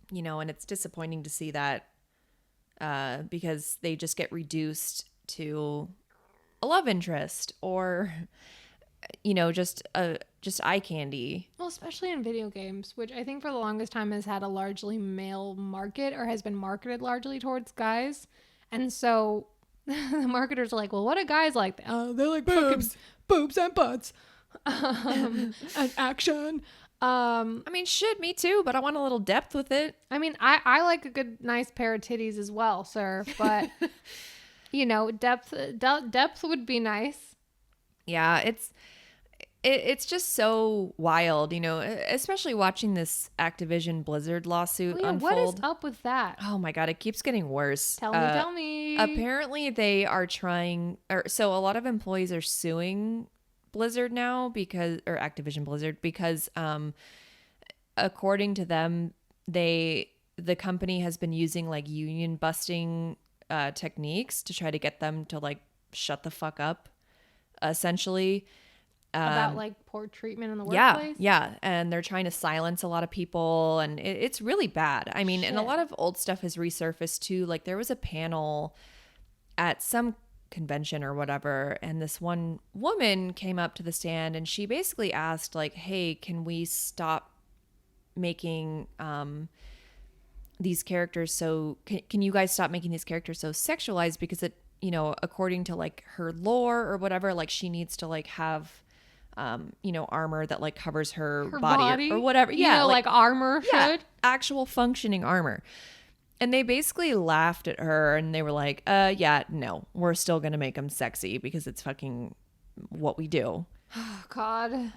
You know, and it's disappointing to see that because they just get reduced to a love interest or, you know, just eye candy. Well, especially in video games, which I think for the longest time has had a largely male market or has been marketed largely towards guys. And so the marketers are like, well, what do guys like? They like boobs and butts and action. I mean, shit, me too, but I want a little depth with it. I mean, I like a good, nice pair of titties as well, sir. But, you know, depth would be nice. Yeah, it's just so wild, you know, especially watching this Activision Blizzard lawsuit unfold. What is up with that? Oh my God, it keeps getting worse. Tell me. Apparently they are so a lot of employees are suing Blizzard now or Activision Blizzard because according to them, the company has been using like union busting techniques to try to get them to like shut the fuck up, essentially. About like poor treatment in the workplace? Yeah. And they're trying to silence a lot of people and it's really bad. I mean, and a lot of old stuff has resurfaced too. Like there was a panel at some convention or whatever, and this one woman came up to the stand and she basically asked like, hey, can we stop making these characters can you guys stop making these characters so sexualized, because it, you know, according to like her lore or whatever, like she needs to like have you know, armor that like covers her body or whatever. You know, like armor should. Actual functioning armor. And they basically laughed at her and they were like, yeah, no, we're still going to make them sexy because it's fucking what we do. Oh, God.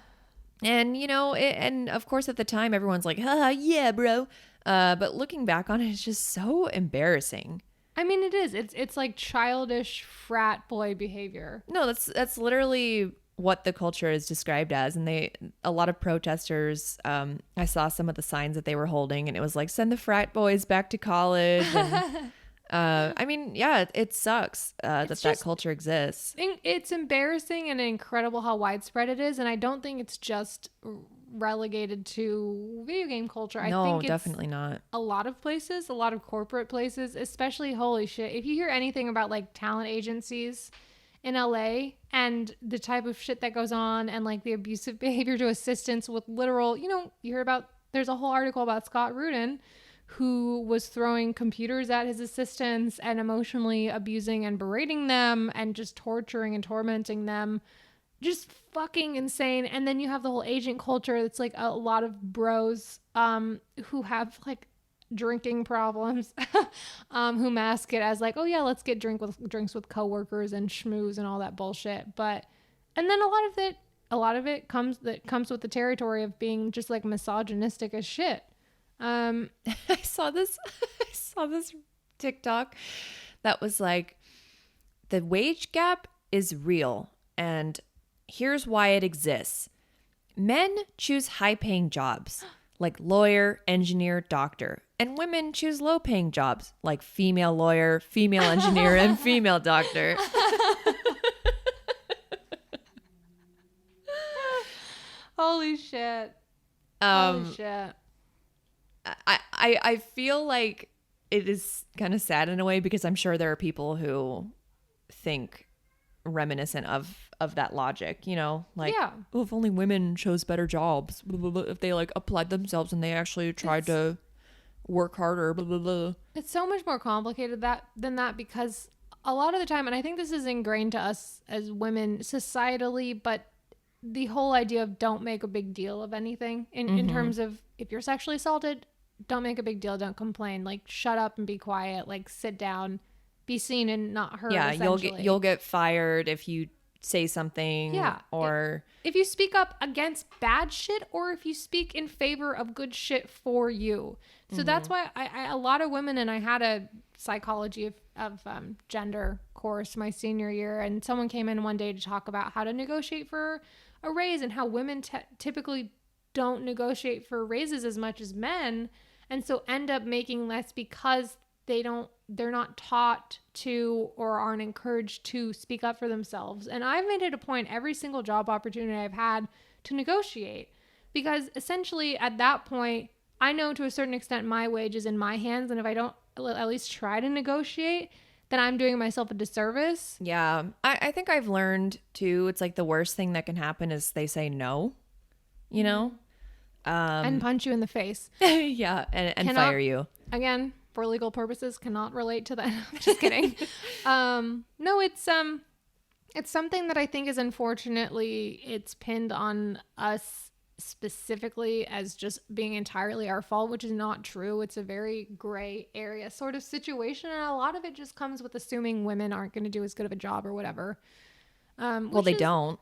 And, you know, and of course at the time everyone's like, haha, yeah, bro. But looking back on it, it's just so embarrassing. I mean, it is. It's like childish frat boy behavior. No, that's literally what the culture is described as. And a lot of protesters, I saw some of the signs that they were holding and it was like, send the frat boys back to college. And, I mean, yeah, it sucks that culture exists. It's embarrassing and incredible how widespread it is. And I don't think it's just relegated to video game culture. I think it's definitely not. A lot of places, a lot of corporate places, especially, holy shit, if you hear anything about like talent agencies in LA and the type of shit that goes on and like the abusive behavior to assistants with literal, you know, you hear about, there's a whole article about Scott Rudin who was throwing computers at his assistants and emotionally abusing and berating them and just torturing and tormenting them. Just fucking insane. And then you have the whole agent culture. It's like a lot of bros who have like drinking problems who mask it as like, oh yeah, let's get drinks with coworkers and schmooze and all that bullshit. But and then a lot of it comes with the territory of being just like misogynistic as shit. I saw this TikTok that was like, the wage gap is real and here's why it exists. Men choose high-paying jobs like lawyer, engineer, doctor, and women choose low-paying jobs like female lawyer, female engineer, and female doctor. Holy shit. Holy shit. I feel like it is kind of sad in a way because I'm sure there are people who think reminiscent of that logic, you know, like, oh, if only women chose better jobs, blah, blah, blah, if they like applied themselves and they actually tried to work harder, blah, blah, blah. It's so much more complicated than that because a lot of the time, and I think this is ingrained to us as women societally, but the whole idea of don't make a big deal of anything in terms of if you're sexually assaulted, don't make a big deal. Don't complain. Like, shut up and be quiet. Like, sit down, be seen and not heard. Yeah, you'll get fired if you say something. Yeah. Or if you speak up against bad shit, or if you speak in favor of good shit for you. So that's why a lot of women, and I had a psychology of gender course my senior year, and someone came in one day to talk about how to negotiate for a raise and how women typically don't negotiate for raises as much as men, and so end up making less because they're not taught to or aren't encouraged to speak up for themselves. And I've made it a point every single job opportunity I've had to negotiate, because essentially at that point I know to a certain extent my wage is in my hands, and if I don't at least try to negotiate, then I'm doing myself a disservice. Yeah, I think I've learned too, it's like the worst thing that can happen is they say no, you know, and punch you in the face. yeah, and fire you. Again, for legal purposes, cannot relate to that. I'm just kidding. No, it's something that I think is, unfortunately, it's pinned on us specifically as just being entirely our fault, which is not true. It's a very gray area sort of situation, and a lot of it just comes with assuming women aren't going to do as good of a job or whatever. Well, they don't.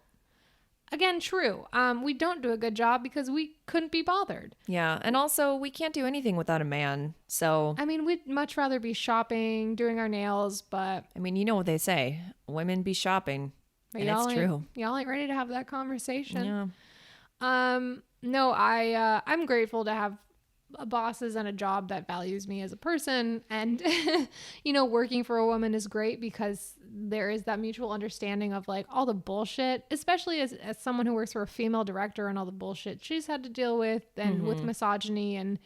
Again, true. We don't do a good job because we couldn't be bothered. Yeah, and also we can't do anything without a man. So I mean, we'd much rather be shopping, doing our nails, but I mean, you know what they say, women be shopping, and it's true. Y'all ain't ready to have that conversation. Yeah. No, I'm grateful to have bosses and a job that values me as a person, and you know, working for a woman is great because there is that mutual understanding of like all the bullshit, especially as someone who works for a female director, and all the bullshit she's had to deal with, and with misogyny and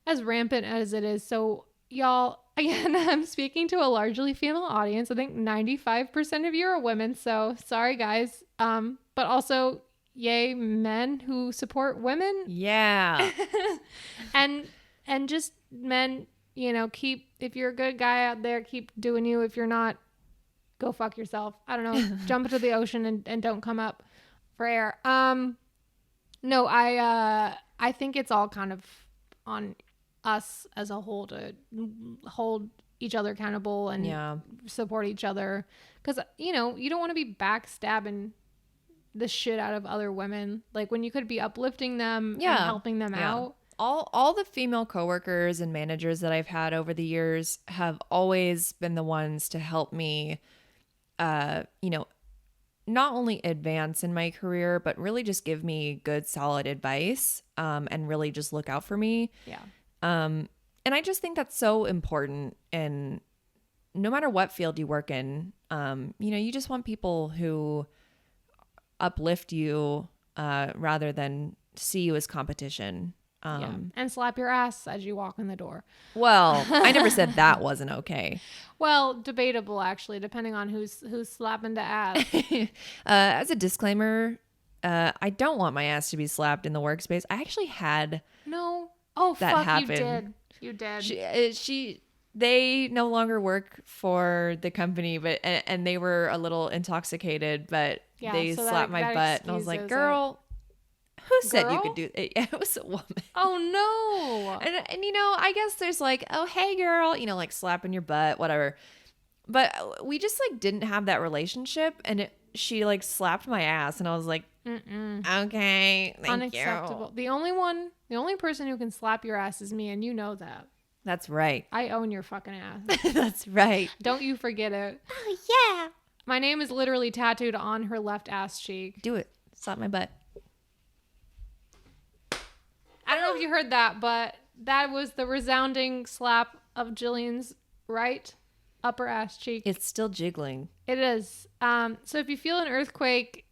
as rampant as it is. So y'all, again, I'm speaking to a largely female audience. I think 95% of you are women, so sorry guys. But also yay men who support women. Yeah. and just men, you know, if you're a good guy out there, keep doing you. If you're not, go fuck yourself. I don't know, jump into the ocean and don't come up for air. No, I think it's all kind of on us as a whole to hold each other accountable and support each other, because you know, you don't want to be backstabbing the shit out of other women, like when you could be uplifting them and helping them out. All the female coworkers and managers that I've had over the years have always been the ones to help me you know, not only advance in my career, but really just give me good solid advice and really just look out for me. And I just think that's so important, and no matter what field you work in, you know, you just want people who uplift you rather than see you as competition. And slap your ass as you walk in the door. Well, I never said that wasn't okay. Well, debatable actually, depending on who's slapping the ass. As a disclaimer, I don't want my ass to be slapped in the workspace. I actually had that fuck happen. You did. They no longer work for the company, but and they were a little intoxicated, but they slapped my butt, and I was like, "Girl, who said you could do it?" Yeah, it was a woman. Oh no! And you know, I guess there's like, "Oh hey girl," you know, like slapping your butt, whatever. But we just like didn't have that relationship, and she like slapped my ass, and I was like, "Okay, thank unacceptable." you. The only person who can slap your ass is me, and you know that. That's right. I own your fucking ass. That's right. Don't you forget it. Oh, yeah. My name is literally tattooed on her left ass cheek. Do it. Slap my butt. I don't know if you heard that, but that was the resounding slap of Jillian's right upper ass cheek. It's still jiggling. It is. So if you feel an earthquake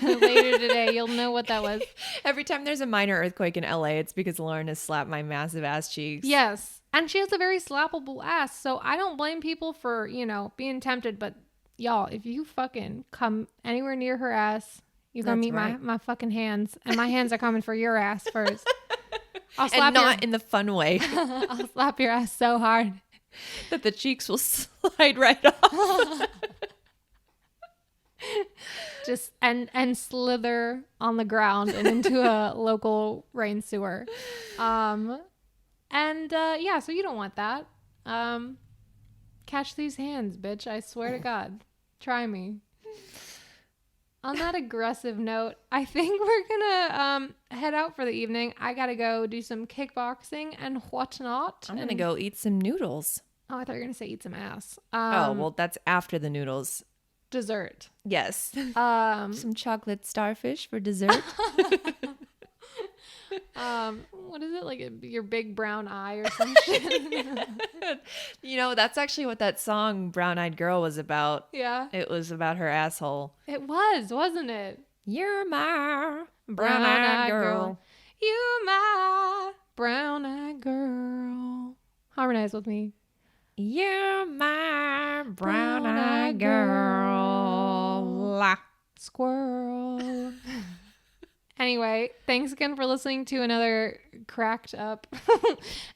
later today, you'll know what that was. Every time there's a minor earthquake in LA, it's because Lauren has slapped my massive ass cheeks. Yes. And she has a very slappable ass. So I don't blame people for, you know, being tempted. But y'all, if you fucking come anywhere near her ass, you're going to meet my fucking hands. And my hands are coming for your ass first. I'll slap and not in the fun way. I'll slap your ass so hard that the cheeks will slide right off. Just and slither on the ground and into a local rain sewer. And yeah, so you don't want that. Catch these hands, bitch. I swear to God. Try me. On that aggressive note, I think we're gonna head out for the evening. I gotta go do some kickboxing and whatnot. I'm gonna go eat some noodles. Oh, I thought you were gonna say eat some ass. Oh, well, that's after the noodles. Dessert. Yes. Some chocolate starfish for dessert. What is it, like your big brown eye or some shit? You know, that's actually what that song Brown Eyed Girl was about. Yeah, It was about her asshole. it was, wasn't it? You're my brown-eyed girl. You my brown eyed girl. Harmonize with me. You're my brown-eyed girl. Squirrel. Anyway, thanks again for listening to another cracked up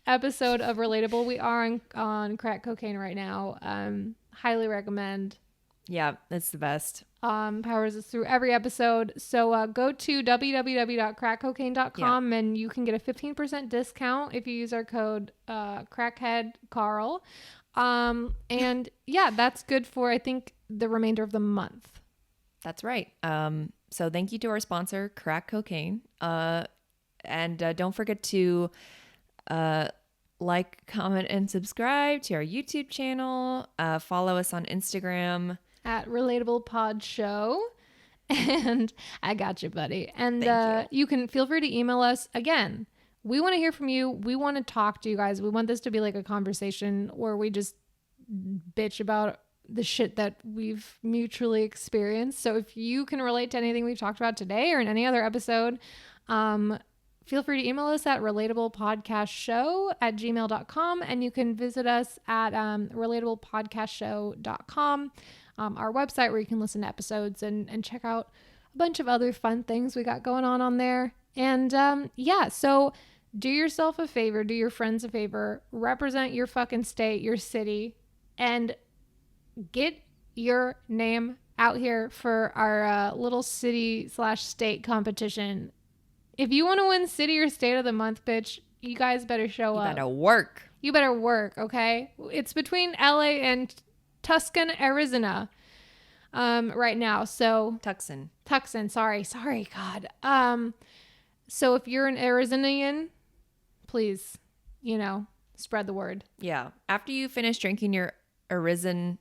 episode of Relatable. We are on crack cocaine right now. Highly recommend. Yeah, it's the best. Powers us through every episode. So go to www.crackcocaine.com and you can get a 15% discount if you use our code crackheadcarl. And yeah, that's good for, I think, the remainder of the month. That's right. So thank you to our sponsor, Crack Cocaine. And don't forget to like, comment, and subscribe to our YouTube channel. Follow us on Instagram. At Relatable Pod Show. And I got you, buddy. And you can feel free to email us. Again, we want to hear from you. We want to talk to you guys. We want this to be like a conversation where we just bitch about the shit that we've mutually experienced. So if you can relate to anything we've talked about today or in any other episode, feel free to email us at relatablepodcastshow@gmail.com, and you can visit us at relatablepodcastshow.com, our website where you can listen to episodes and check out a bunch of other fun things we got going on there. And yeah, so do yourself a favor, do your friends a favor, represent your fucking state, your city, and get your name out here for our little city/state competition. If you want to win city or state of the month, bitch, you guys better show up. You better work. You better work, okay? It's between LA and Tucson, Arizona right now. So Tucson, sorry, God. So if you're an Arizonian, please, spread the word. Yeah. After you finish drinking your Arizona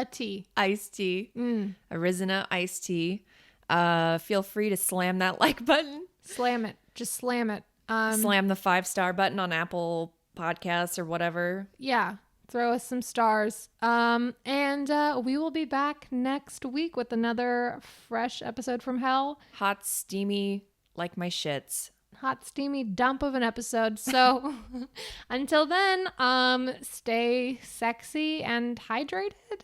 Tea. iced tea, Arizona iced tea, feel free to slam that like button. Slam it. Just slam it. Slam the 5-star button on Apple Podcasts or whatever. Yeah. Throw us some stars. And we will be back next week with another fresh episode from hell. Hot, steamy, like my shits. Hot, steamy dump of an episode. So until then, stay sexy and hydrated.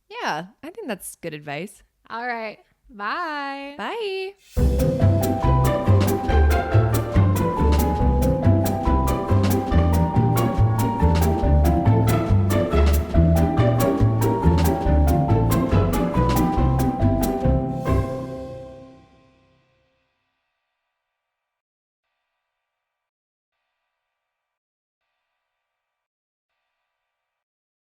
Yeah, I think that's good advice. All right. Bye. Bye.